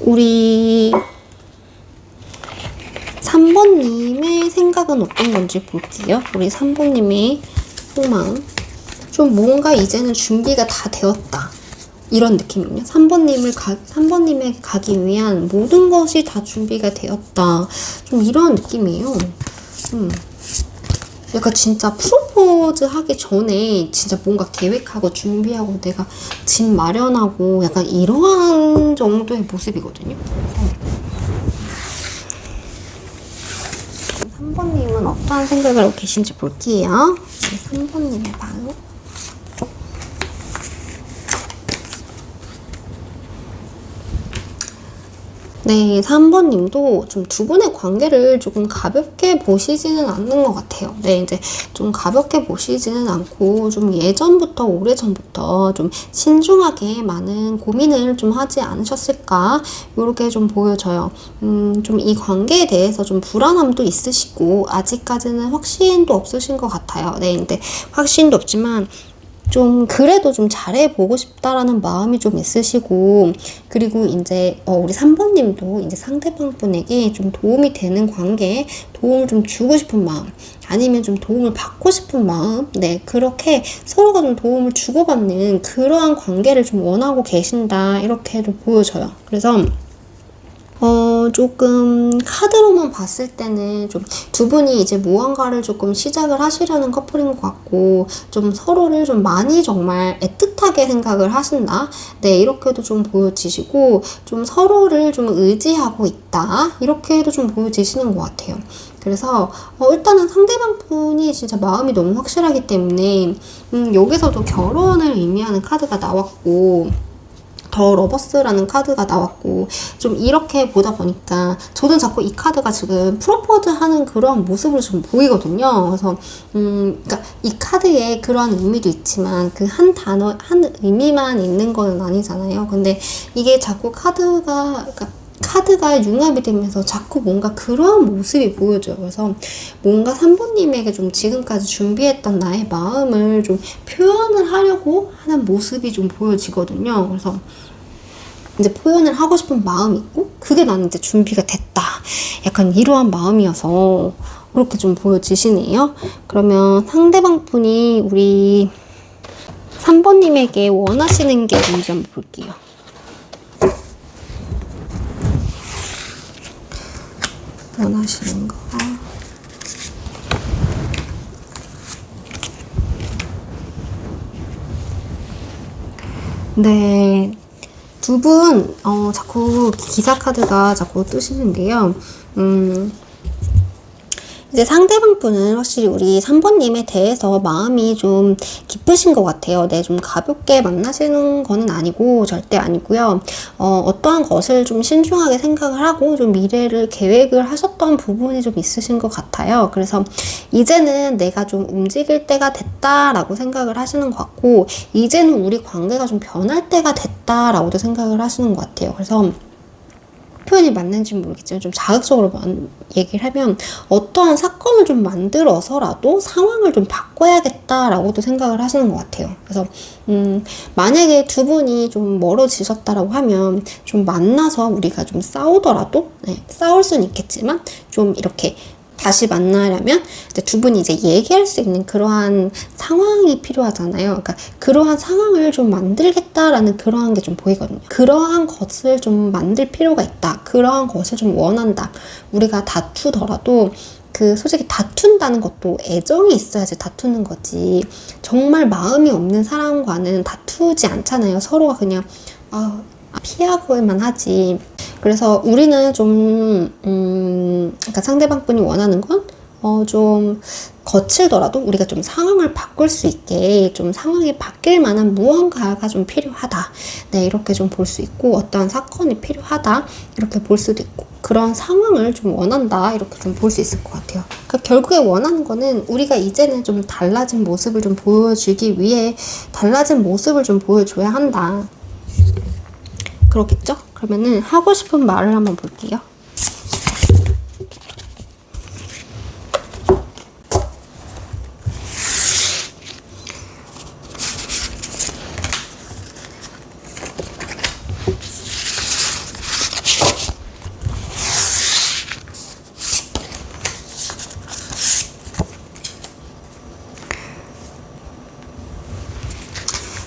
우리 3번님의 생각은 어떤 건지 볼게요. 우리 3번님의 속마음. 좀 뭔가 이제는 준비가 다 되었다. 이런 느낌이요. 3번님에게 가기 위한 모든 것이 다 준비가 되었다. 좀 이런 느낌이에요. 약간 진짜 프로포즈 하기 전에 진짜 뭔가 계획하고 준비하고 내가 집 마련하고 약간 이러한 정도의 모습이거든요. 3번님은 어떠한 생각을 하고 계신지 볼게요. 3번님의 마음. 네, 3번님도 좀 두 분의 관계를 조금 가볍게 보시지는 않는 것 같아요. 네, 이제 좀 가볍게 보시지는 않고 좀 예전부터, 오래전부터 좀 신중하게 많은 고민을 좀 하지 않으셨을까? 이렇게 좀 보여져요. 좀 이 관계에 대해서 좀 불안함도 있으시고, 아직까지는 확신도 없으신 것 같아요. 네, 근데 확신도 없지만, 좀 그래도 좀 잘해보고 싶다라는 마음이 좀 있으시고, 그리고 이제 우리 3번님도 이제 상대방 분에게 좀 도움이 되는 관계에 도움을 좀 주고 싶은 마음, 아니면 좀 도움을 받고 싶은 마음, 네, 그렇게 서로가 좀 도움을 주고받는 그러한 관계를 좀 원하고 계신다, 이렇게 좀 보여져요. 그래서 조금 카드로만 봤을 때는 좀 두 분이 이제 무언가를 조금 시작을 하시려는 커플인 것 같고, 좀 서로를 좀 많이 정말 애틋하게 생각을 하신다. 네, 이렇게도 좀 보여지시고, 좀 서로를 좀 의지하고 있다. 이렇게도 좀 보여지시는 것 같아요. 그래서 일단은 상대방 분이 진짜 마음이 너무 확실하기 때문에 여기서도 결혼을 의미하는 카드가 나왔고, 더 러버스라는 카드가 나왔고, 좀 이렇게 보다 보니까 저는 자꾸 이 카드가 지금 프로포즈 하는 그런 모습으로 좀 보이거든요. 그래서 그러니까 이 카드에 그런 의미도 있지만 그 한 단어, 한 의미만 있는 건 아니잖아요. 근데 이게 자꾸 카드가 융합이 되면서 자꾸 뭔가 그러한 모습이 보여져요. 그래서 뭔가 3번님에게 좀 지금까지 준비했던 나의 마음을 좀 표현을 하려고 하는 모습이 좀 보여지거든요. 그래서 이제 표현을 하고 싶은 마음이 있고, 그게 나는 이제 준비가 됐다. 약간 이러한 마음이어서 그렇게 좀 보여지시네요. 그러면 상대방 분이 우리 3번님에게 원하시는 게 뭔지 한번 볼게요. 원하시는 거. 네. 두 분, 자꾸 기사 카드가 자꾸 뜨시는데요. 이제 상대방 분은 확실히 우리 3번님에 대해서 마음이 좀 깊으신 것 같아요. 네, 좀 가볍게 만나시는 거는 아니고, 절대 아니고요. 어떠한 것을 좀 신중하게 생각을 하고, 좀 미래를 계획을 하셨던 부분이 좀 있으신 것 같아요. 그래서 이제는 내가 좀 움직일 때가 됐다라고 생각을 하시는 것 같고, 이제는 우리 관계가 좀 변할 때가 됐다라고도 생각을 하시는 것 같아요. 그래서 표현이 맞는지 모르겠지만 좀 자극적으로 얘기를 하면 어떠한 사건을 좀 만들어서라도 상황을 좀 바꿔야겠다라고도 생각을 하시는 것 같아요. 그래서 만약에 두 분이 좀 멀어지셨다라고 하면 좀 만나서 우리가 좀 싸우더라도 싸울 수는 있겠지만 좀 이렇게 다시 만나려면 이제 두 분이 이제 얘기할 수 있는 그러한 상황이 필요하잖아요. 그러니까 그러한 상황을 좀 만들겠다라는 그러한 게 좀 보이거든요. 그러한 것을 좀 만들 필요가 있다. 그러한 것을 좀 원한다. 우리가 다투더라도 솔직히 다툰다는 것도 애정이 있어야지 다투는 거지. 정말 마음이 없는 사람과는 다투지 않잖아요. 서로가 그냥 피하고만 하지. 그래서 우리는 좀, 그러니까 상대방 분이 원하는 건, 좀 거칠더라도 우리가 좀 상황을 바꿀 수 있게 좀 상황이 바뀔 만한 무언가가 좀 필요하다. 네, 이렇게 좀 볼 수 있고, 어떠한 사건이 필요하다. 이렇게 볼 수도 있고, 그런 상황을 좀 원한다. 이렇게 좀 볼 수 있을 것 같아요. 그러니까 결국에 원하는 거는 우리가 이제는 좀 달라진 모습을 좀 보여주기 위해 달라진 모습을 좀 보여줘야 한다. 그렇겠죠? 그러면은 하고 싶은 말을 한번 볼게요.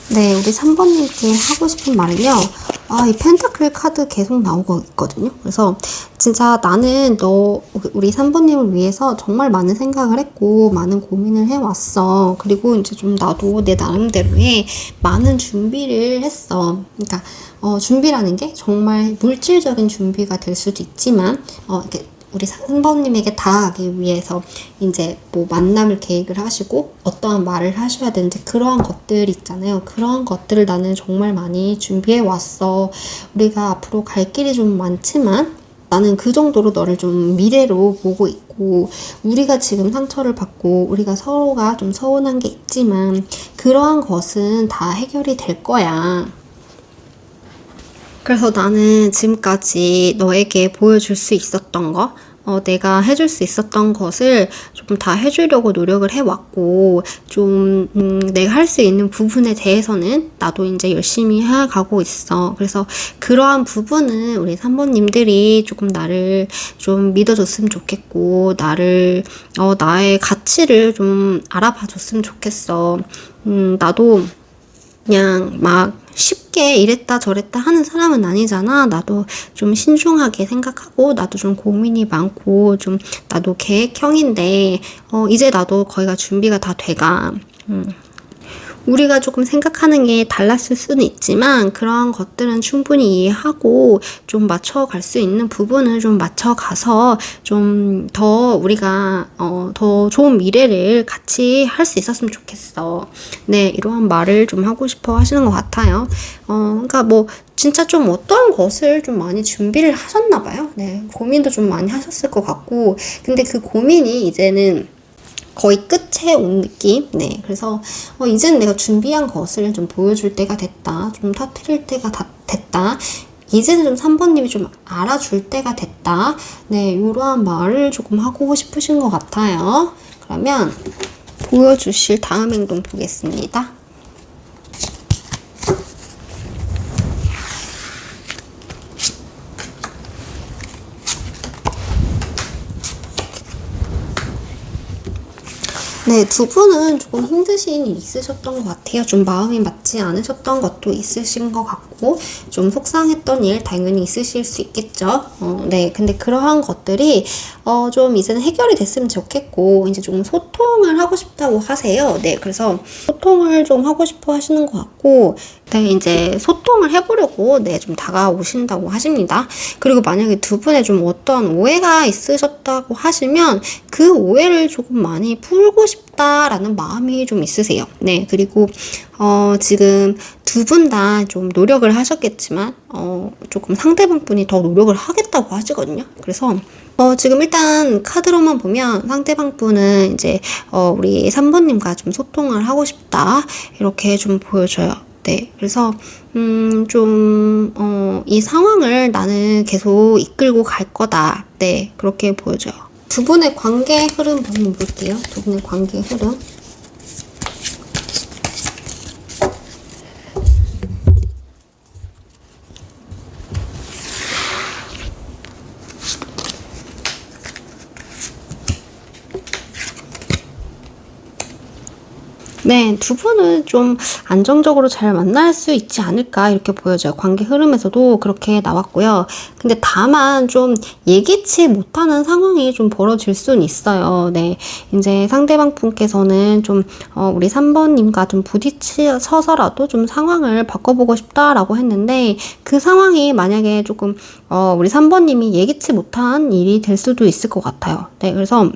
네, 우리 3번님께 하고 싶은 말은요. 이 펜타클 카드 계속 나오고 있거든요. 그래서 진짜 나는 우리 3번님을 위해서 정말 많은 생각을 했고, 많은 고민을 해왔어. 그리고 이제 좀 나도 내 나름대로의 많은 준비를 했어. 그러니까, 준비라는 게 정말 물질적인 준비가 될 수도 있지만, 이렇게 우리 3번님에게 다가가기 위해서 이제 뭐 만남을 계획을 하시고 어떠한 말을 하셔야 되는지 그러한 것들 있잖아요. 그러한 것들을 나는 정말 많이 준비해 왔어. 우리가 앞으로 갈 길이 좀 많지만 나는 그 정도로 너를 좀 미래로 보고 있고, 우리가 지금 상처를 받고 우리가 서로가 좀 서운한 게 있지만 그러한 것은 다 해결이 될 거야. 그래서 나는 지금까지 너에게 보여줄 수 있었던 거, 내가 해줄 수 있었던 것을 조금 다 해주려고 노력을 해왔고, 좀, 내가 할 수 있는 부분에 대해서는 나도 이제 열심히 해가고 있어. 그래서 그러한 부분은 우리 3번님들이 조금 나를 좀 믿어줬으면 좋겠고, 나의 가치를 좀 알아봐 줬으면 좋겠어. 나도 그냥 막 쉽게 이랬다 저랬다 하는 사람은 아니잖아. 나도 좀 신중하게 생각하고, 나도 좀 고민이 많고, 좀 나도 계획형인데, 이제 나도 거의가 준비가 다 돼가. 우리가 조금 생각하는 게 달랐을 수는 있지만 그러한 것들은 충분히 이해하고 좀 맞춰갈 수 있는 부분을 좀 맞춰가서 좀 더 우리가 더 좋은 미래를 같이 할 수 있었으면 좋겠어. 네, 이러한 말을 좀 하고 싶어 하시는 것 같아요. 그러니까 뭐 진짜 좀 어떠한 것을 좀 많이 준비를 하셨나 봐요. 네, 고민도 좀 많이 하셨을 것 같고, 근데 그 고민이 이제는 거의 끝에 온 느낌? 네, 그래서 이제는 내가 준비한 것을 좀 보여줄 때가 됐다. 좀 터뜨릴 때가 됐다. 이제는 좀 3번님이 좀 알아줄 때가 됐다. 네, 이러한 말을 조금 하고 싶으신 것 같아요. 그러면 보여주실 다음 행동 보겠습니다. 네, 두 분은 조금 힘드신 일 있으셨던 것 같아요. 좀 마음이 맞지 않으셨던 것도 있으신 것 같고, 좀 속상했던 일 당연히 있으실 수 있겠죠. 네, 근데 그러한 것들이, 좀 이제는 해결이 됐으면 좋겠고, 이제 좀 소통을 하고 싶다고 하세요. 네, 그래서 소통을 좀 하고 싶어 하시는 것 같고, 네, 이제 소통을 해보려고, 네, 좀 다가오신다고 하십니다. 그리고 만약에 두 분의 좀 어떤 오해가 있으셨다고 하시면, 그 오해를 조금 많이 풀고 싶다라는 마음이 좀 있으세요. 네, 그리고 지금 두 분 다 좀 노력을 하셨겠지만 조금 상대방 분이 더 노력을 하겠다고 하시거든요. 그래서 지금 일단 카드로만 보면 상대방 분은 이제 우리 3번님과 좀 소통을 하고 싶다 이렇게 좀 보여줘요. 네, 그래서 이 상황을 나는 계속 이끌고 갈 거다. 네, 그렇게 보여줘요. 두 분의 관계 흐름 한번 볼게요. 두 분의 관계 흐름. 네, 두 분은 좀 안정적으로 잘 만날 수 있지 않을까 이렇게 보여져요. 관계 흐름에서도 그렇게 나왔고요. 근데 다만 좀 예기치 못하는 상황이 좀 벌어질 수는 있어요. 네, 이제 상대방 분께서는 좀 우리 3번님과 좀 부딪혀서라도 좀 상황을 바꿔보고 싶다라고 했는데 그 상황이 만약에 조금 우리 3번님이 예기치 못한 일이 될 수도 있을 것 같아요. 네, 그래서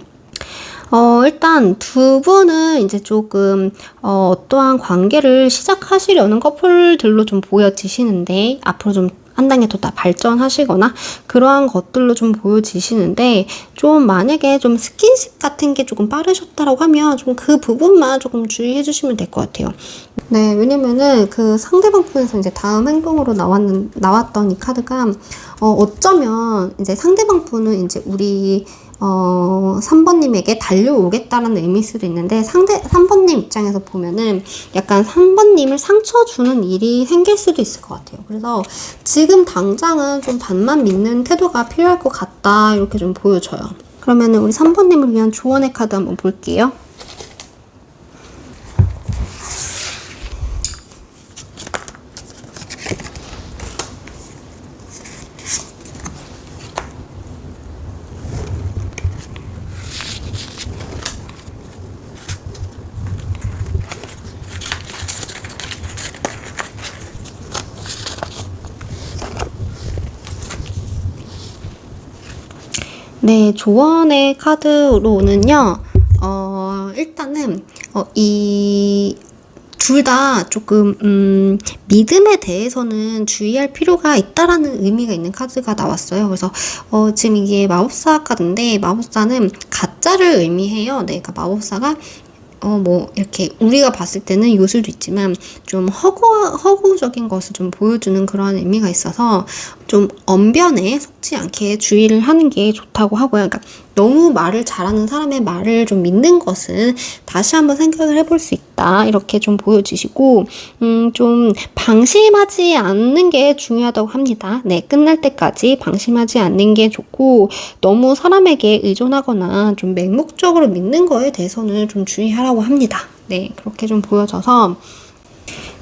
일단 두 분은 이제 조금 어떠한 관계를 시작하시려는 커플들로 좀 보여지시는데 앞으로 좀 한 단계 더 발전하시거나 그러한 것들로 좀 보여지시는데 좀 만약에 좀 스킨십 같은 게 조금 빠르셨다라고 하면 좀 그 부분만 조금 주의해 주시면 될 것 같아요. 네, 왜냐면은 그 상대방 분에서 이제 다음 행동으로 나왔던 이 카드가 어쩌면 이제 상대방 분은 이제 우리 3번님에게 달려오겠다라는 의미일 수도 있는데 3번님 입장에서 보면은 약간 3번님을 상처 주는 일이 생길 수도 있을 것 같아요. 그래서 지금 당장은 좀 반만 믿는 태도가 필요할 것 같다 이렇게 좀 보여져요. 그러면은 우리 3번님을 위한 조언의 카드 한번 볼게요. 네, 조언의 카드로는요, 일단은, 둘 다 조금, 믿음에 대해서는 주의할 필요가 있다라는 의미가 있는 카드가 나왔어요. 그래서, 지금 이게 마법사 카드인데, 마법사는 가짜를 의미해요. 네, 그러니까 마법사가 이렇게 우리가 봤을 때는 요술도 있지만 좀 허구적인 것을 좀 보여주는 그런 의미가 있어서 좀 언변에 속지 않게 주의를 하는 게 좋다고 하고요. 그러니까 너무 말을 잘하는 사람의 말을 좀 믿는 것은 다시 한번 생각을 해볼 수 있다. 이렇게 좀 보여주시고, 좀 방심하지 않는 게 중요하다고 합니다. 네, 끝날 때까지 방심하지 않는 게 좋고, 너무 사람에게 의존하거나 좀 맹목적으로 믿는 거에 대해서는 좀 주의하라고 합니다. 네, 그렇게 좀 보여져서,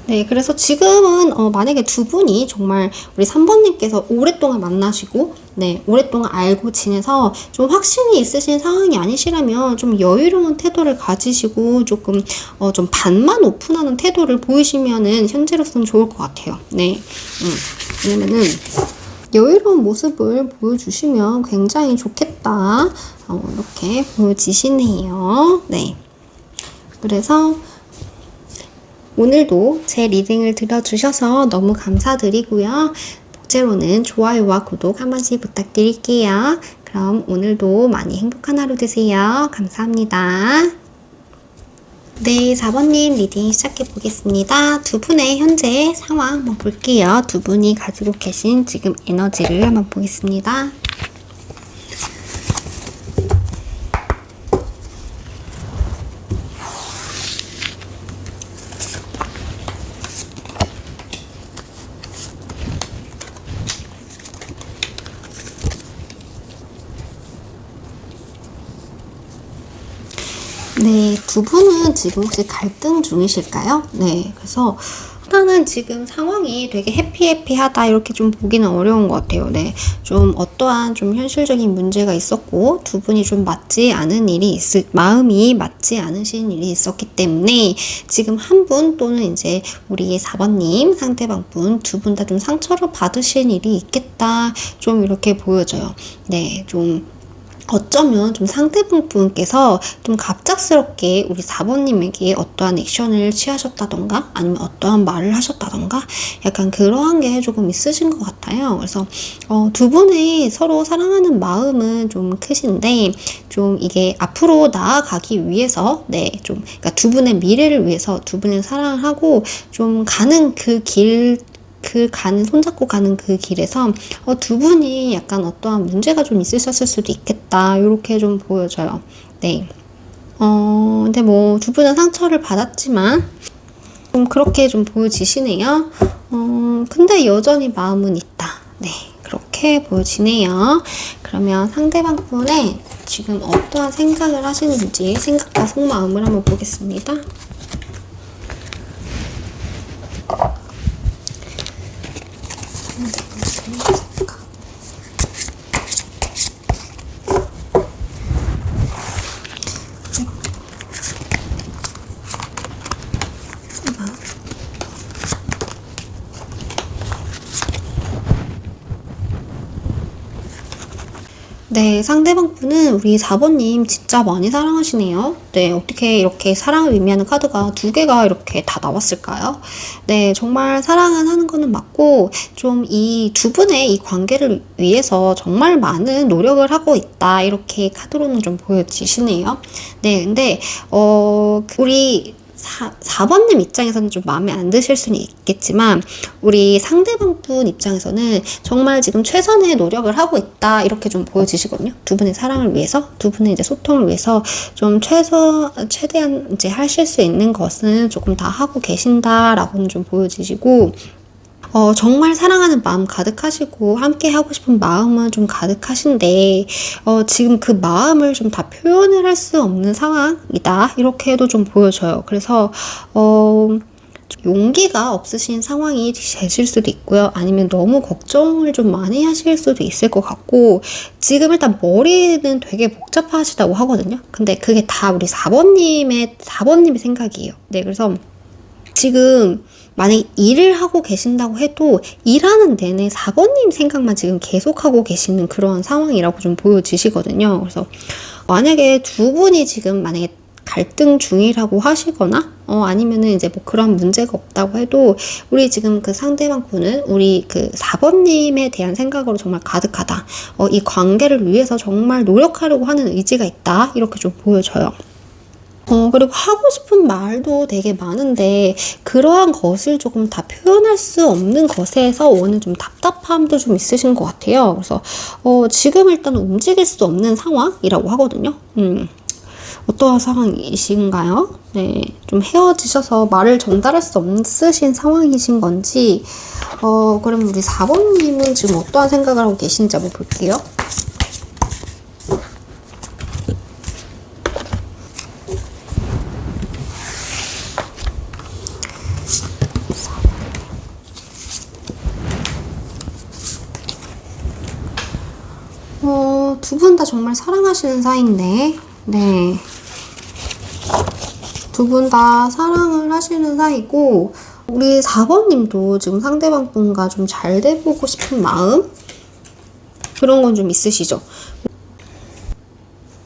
네, 그래서 지금은 만약에 두 분이 정말 우리 3번님께서 오랫동안 만나시고 네, 오랫동안 알고 지내서 좀 확신이 있으신 상황이 아니시라면 좀 여유로운 태도를 가지시고 조금 좀 반만 오픈하는 태도를 보이시면은 현재로서는 좋을 것 같아요. 네, 왜냐면은 여유로운 모습을 보여주시면 굉장히 좋겠다. 이렇게 보여지시네요. 네, 그래서 오늘도 제 리딩을 들어주셔서 너무 감사드리고요. 복제로는 좋아요와 구독 한 번씩 부탁드릴게요. 그럼 오늘도 많이 행복한 하루 되세요. 감사합니다. 네, 4번님 리딩 시작해 보겠습니다. 두 분의 현재 상황 한번 볼게요. 두 분이 가지고 계신 지금 에너지를 한번 보겠습니다. 네, 두 분은 지금 혹시 갈등 중이실까요? 네, 그래서 하나는 지금 상황이 되게 해피해피하다 이렇게 좀 보기는 어려운 것 같아요. 네, 좀 어떠한 좀 현실적인 문제가 있었고 두 분이 좀 마음이 맞지 않으신 일이 있었기 때문에 지금 한 분 또는 이제 우리 4번님 상대방 분 두 분 다 좀 상처를 받으신 일이 있겠다 좀 이렇게 보여져요. 네, 좀 어쩌면 좀 상대방 분께서 좀 갑작스럽게 우리 4번님에게 어떠한 액션을 취하셨다던가 아니면 어떠한 말을 하셨다던가 약간 그러한 게 조금 있으신 것 같아요. 그래서 두 분의 서로 사랑하는 마음은 좀 크신데 좀 이게 앞으로 나아가기 위해서 좀 그러니까 두 분의 미래를 위해서 두 분을 사랑하고 좀 가는 손잡고 가는 그 길에서 두 분이 약간 어떠한 문제가 좀 있으셨을 수도 있겠다 이렇게 좀 보여져요. 네. 근데 뭐 두 분은 상처를 받았지만 좀 그렇게 좀 보여지시네요. 근데 여전히 마음은 있다. 네. 그렇게 보여지네요. 그러면 상대방 분의 지금 어떠한 생각을 하시는지 생각과 속마음을 한번 보겠습니다. 네, 상대방 분은 우리 4번님 진짜 많이 사랑하시네요. 네, 어떻게 이렇게 사랑을 의미하는 카드가 두 개가 이렇게 다 나왔을까요? 네, 정말 사랑은 하는 거는 맞고, 좀 이 두 분의 이 관계를 위해서 정말 많은 노력을 하고 있다. 이렇게 카드로는 좀 보여지시네요. 네, 근데, 우리 4번님 입장에서는 좀 마음에 안 드실 수는 있겠지만 우리 상대방 분 입장에서는 정말 지금 최선의 노력을 하고 있다 이렇게 좀 보여지시거든요. 두 분의 사랑을 위해서, 두 분의 이제 소통을 위해서 좀 최대한 이제 하실 수 있는 것은 조금 다 하고 계신다라고는 좀 보여지시고 정말 사랑하는 마음 가득하시고 함께 하고 싶은 마음은 좀 가득하신데 지금 그 마음을 좀 다 표현을 할 수 없는 상황이다 이렇게 해도 좀 보여져요. 그래서 용기가 없으신 상황이 되실 수도 있고요. 아니면 너무 걱정을 좀 많이 하실 수도 있을 것 같고 지금 일단 머리는 되게 복잡하시다고 하거든요. 근데 그게 다 우리 4번님의 생각이에요. 네, 그래서 지금 만약에 일을 하고 계신다고 해도 일하는 내내 4번님 생각만 지금 계속하고 계시는 그러한 상황이라고 좀 보여지시거든요. 그래서 만약에 두 분이 지금 만약에 갈등 중이라고 하시거나 아니면은 이제 뭐 그런 문제가 없다고 해도 우리 지금 그 상대방 분은 우리 그 4번님에 대한 생각으로 정말 가득하다. 이 관계를 위해서 정말 노력하려고 하는 의지가 있다. 이렇게 좀 보여져요. 그리고 하고 싶은 말도 되게 많은데 그러한 것을 조금 다 표현할 수 없는 것에서 오는 좀 답답함도 좀 있으신 것 같아요. 그래서 지금 일단 움직일 수 없는 상황이라고 하거든요. 어떠한 상황이신가요? 네, 좀 헤어지셔서 말을 전달할 수 없으신 상황이신 건지 그럼 우리 4번님은 지금 어떠한 생각을 하고 계신지 한번 볼게요. 두 분 다 정말 사랑하시는 사이인데, 네. 두 분 다 사랑을 하시는 사이고, 우리 4번님도 지금 상대방 분과 좀 잘 돼보고 싶은 마음? 그런 건 좀 있으시죠?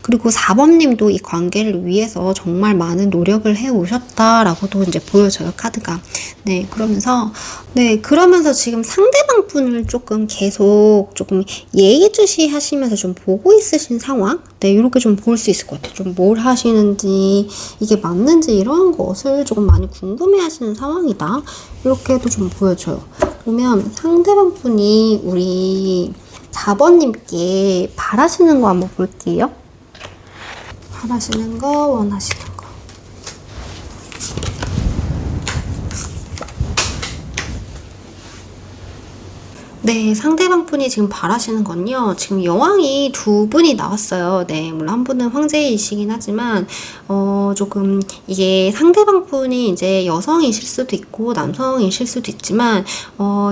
그리고 4번님도 이 관계를 위해서 정말 많은 노력을 해오셨다라고도 이제 보여져요, 카드가. 네, 그러면서 지금 상대방 분을 계속 예의주시 하시면서 좀 보고 있으신 상황? 네, 이렇게 좀 볼 수 있을 것 같아요. 좀 뭘 하시는지, 이게 맞는지 이런 것을 조금 많이 궁금해 하시는 상황이다. 이렇게도 좀 보여져요. 그러면 상대방 분이 우리 4번님께 바라시는 거 한번 볼게요. 바라시는 거, 원하시는 거. 네, 상대방 분이 지금 바라시는 건요. 지금 여왕이 두 분이 나왔어요. 네, 물론 한 분은 황제이시긴 하지만, 조금 이게 상대방 분이 이제 여성이실 수도 있고, 남성이실 수도 있지만,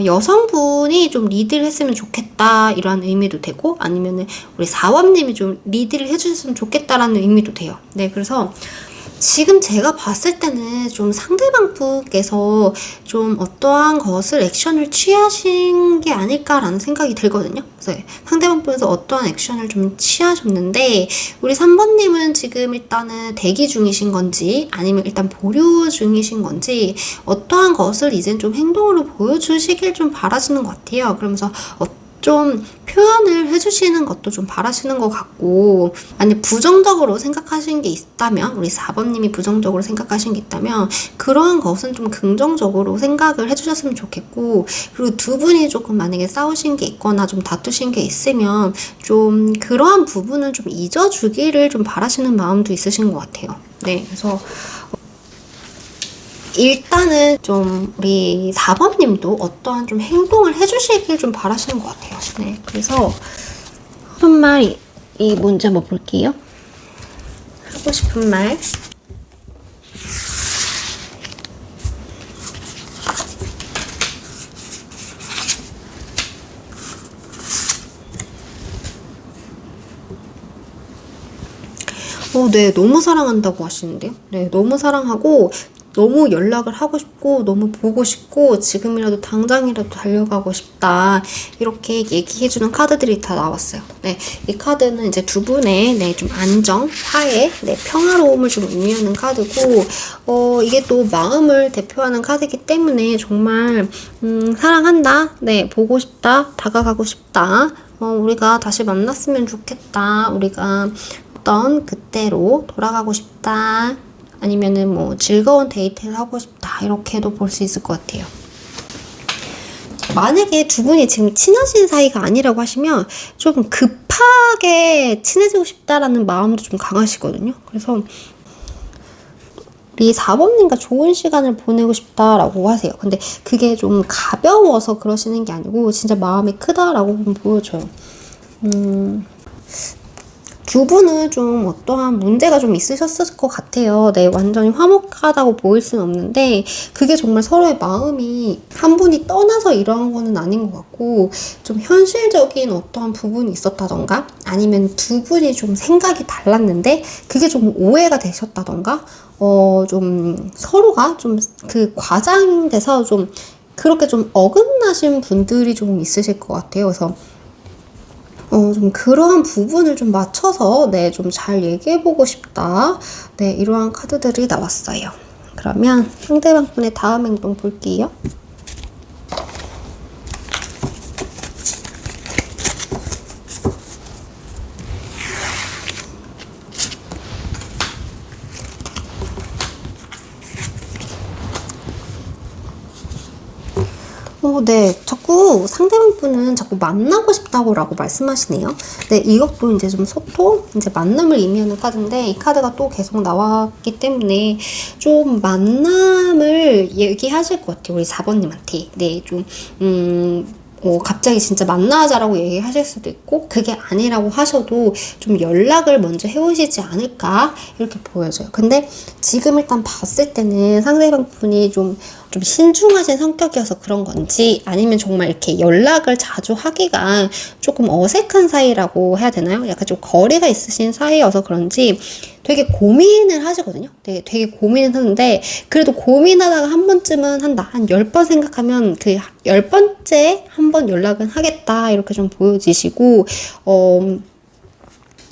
여성분이 좀 리드를 했으면 좋겠다, 이런 의미도 되고, 아니면은 우리 사원님이 좀 리드를 해주셨으면 좋겠다라는 의미도 돼요. 네, 그래서 지금 제가 봤을 때는 좀 상대방 분께서 좀 어떠한 것을 액션을 취하신 게 아닐까라는 생각이 들거든요. 그래서 상대방 분에서 어떠한 액션을 좀 취하셨는데 우리 3번님은 지금 일단은 대기 중이신 건지 아니면 일단 보류 중이신 건지 어떠한 것을 이젠 좀 행동으로 보여주시길 좀 바라시는 것 같아요. 그러면서 좀 표현을 해주시는 것도 좀 바라시는 것 같고, 만약 부정적으로 생각하신 게 있다면, 우리 4번님이 부정적으로 생각하신 게 있다면 그러한 것은 좀 긍정적으로 생각을 해주셨으면 좋겠고, 그리고 두 분이 조금 만약에 싸우신 게 있거나 좀 다투신 게 있으면 좀 그러한 부분은 좀 잊어주기를 좀 바라시는 마음도 있으신 것 같아요. 네, 그래서 일단은 좀 우리 4번님도 어떠한 좀 행동을 해주시길 좀 바라시는 것 같아요. 네, 그래서 하는 말이 뭔지 한번 볼게요. 하고 싶은 말. 네, 너무 사랑한다고 하시는데요. 네, 너무 사랑하고 너무 연락을 하고 싶고 너무 보고 싶고 지금이라도 당장이라도 달려가고 싶다 이렇게 얘기해주는 카드들이 다 나왔어요. 네, 이 카드는 이제 두 분의 네, 좀 안정, 화해, 네, 평화로움을 좀 의미하는 카드고 이게 또 마음을 대표하는 카드이기 때문에 정말 사랑한다, 네, 보고 싶다, 다가가고 싶다, 우리가 다시 만났으면 좋겠다, 우리가 어떤 그때로 돌아가고 싶다, 아니면은 뭐 즐거운 데이트를 하고 싶다 이렇게도 볼 수 있을 것 같아요. 만약에 두 분이 지금 친하신 사이가 아니라고 하시면 조금 급하게 친해지고 싶다라는 마음도 좀 강하시거든요. 그래서 우리 4번님과 좋은 시간을 보내고 싶다라고 하세요. 근데 그게 좀 가벼워서 그러시는 게 아니고 진짜 마음이 크다라고 보여져요. 두 분은 좀 어떠한 문제가 좀 있으셨을 것 같아요. 네, 완전히 화목하다고 보일 수는 없는데 그게 정말 서로의 마음이 한 분이 떠나서 이러한 거는 아닌 것 같고 좀 현실적인 어떠한 부분이 있었다던가 아니면 두 분이 좀 생각이 달랐는데 그게 좀 오해가 되셨다던가 좀 서로가 좀 그 과장돼서 좀 그렇게 좀 어긋나신 분들이 좀 있으실 것 같아요. 그래서 좀 그러한 부분을 좀 맞춰서 네, 좀 잘 얘기해보고 싶다. 네, 이러한 카드들이 나왔어요. 그러면 상대방 분의 다음 행동 볼게요. 네. 자꾸 상대방 분은 자꾸 만나고 싶다고 말씀하시네요. 네, 이것도 이제 좀 소통, 이제 만남을 의미하는 카드인데, 이 카드가 또 계속 나왔기 때문에, 좀 만남을 얘기하실 것 같아요. 우리 4번님한테. 네, 좀, 갑자기 진짜 만나자라고 얘기하실 수도 있고 그게 아니라고 하셔도 좀 연락을 먼저 해오시지 않을까 이렇게 보여져요. 근데 지금 일단 봤을 때는 상대방 분이 좀 신중하신 성격이어서 그런 건지 아니면 정말 이렇게 연락을 자주 하기가 조금 어색한 사이라고 해야 되나요? 약간 좀 거리가 있으신 사이여서 그런지 되게 고민을 하시거든요. 되게 고민을 하는데 그래도 고민하다가 한 번쯤은 한다. 한 10번 생각하면 그 10번째 한 번 연락은 하겠다 이렇게 좀 보여지시고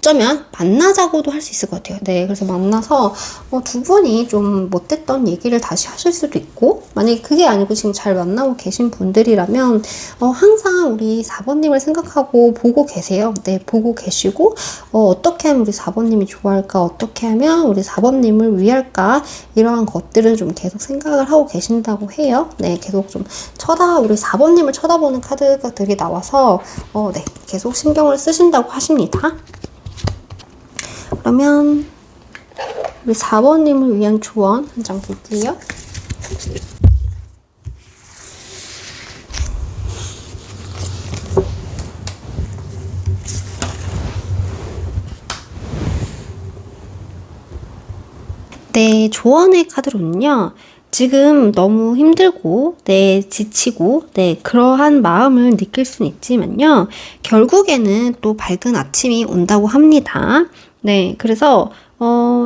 어쩌면 만나자고도 할 수 있을 것 같아요. 네, 그래서 만나서 두 분이 좀 못했던 얘기를 다시 하실 수도 있고 만약에 그게 아니고 지금 잘 만나고 계신 분들이라면 항상 우리 4번님을 생각하고 보고 계세요. 네, 보고 계시고 어떻게 하면 우리 4번님이 좋아할까, 어떻게 하면 우리 4번님을 위할까 이러한 것들을 좀 계속 생각을 하고 계신다고 해요. 네, 계속 좀 우리 4번님을 쳐다보는 카드들이 나와서 네, 계속 신경을 쓰신다고 하십니다. 그러면 우리 4번님을 위한 조언 한 장 볼게요. 네, 조언의 카드로는요. 지금 너무 힘들고, 네, 지치고, 네, 그러한 마음을 느낄 수는 있지만요. 결국에는 또 밝은 아침이 온다고 합니다. 네, 그래서,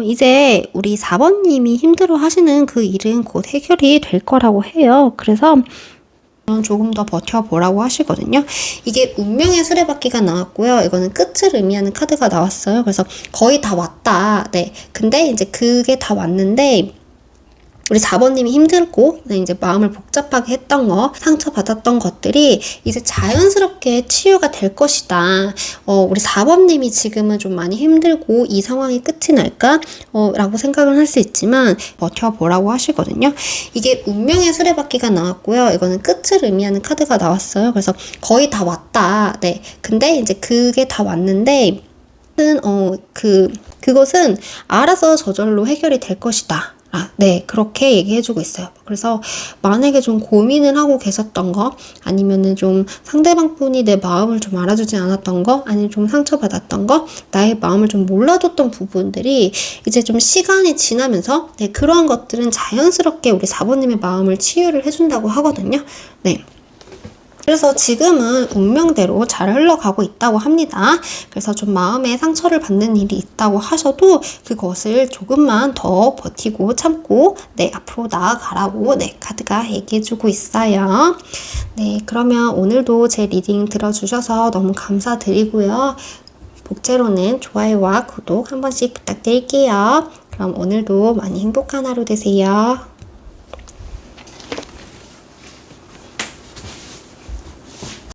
이제 우리 4번님이 힘들어 하시는 그 일은 곧 해결이 될 거라고 해요. 그래서 조금 더 버텨보라고 하시거든요. 이게 운명의 수레바퀴가 나왔고요. 이거는 끝을 의미하는 카드가 나왔어요. 그래서 거의 다 왔다. 네. 근데 이제 그게 다 왔는데, 우리 4번님이 힘들고 이제 마음을 복잡하게 했던 거, 상처받았던 것들이 이제 자연스럽게 치유가 될 것이다. 우리 4번님이 지금은 좀 많이 힘들고 이 상황이 끝이 날까? 라고 생각을 할 수 있지만 버텨보라고 하시거든요. 이게 운명의 수레바퀴가 나왔고요. 이거는 끝을 의미하는 카드가 나왔어요. 그래서 거의 다 왔다. 네. 근데 이제 그게 다 왔는데 그것은 알아서 저절로 해결이 될 것이다. 네, 그렇게 얘기해주고 있어요. 그래서 만약에 좀 고민을 하고 계셨던 거, 아니면은 좀 상대방 분이 내 마음을 좀 알아주지 않았던 거, 아니면 좀 상처받았던 거, 나의 마음을 좀 몰라줬던 부분들이 이제 좀 시간이 지나면서, 네, 그러한 것들은 자연스럽게 우리 4번님의 마음을 치유를 해준다고 하거든요. 네. 그래서 지금은 운명대로 잘 흘러가고 있다고 합니다. 그래서 좀 마음에 상처를 받는 일이 있다고 하셔도 그것을 조금만 더 버티고 참고 네, 앞으로 나아가라고 네, 카드가 얘기해주고 있어요. 네, 그러면 오늘도 제 리딩 들어주셔서 너무 감사드리고요. 복제로는 좋아요와 구독 한 번씩 부탁드릴게요. 그럼 오늘도 많이 행복한 하루 되세요.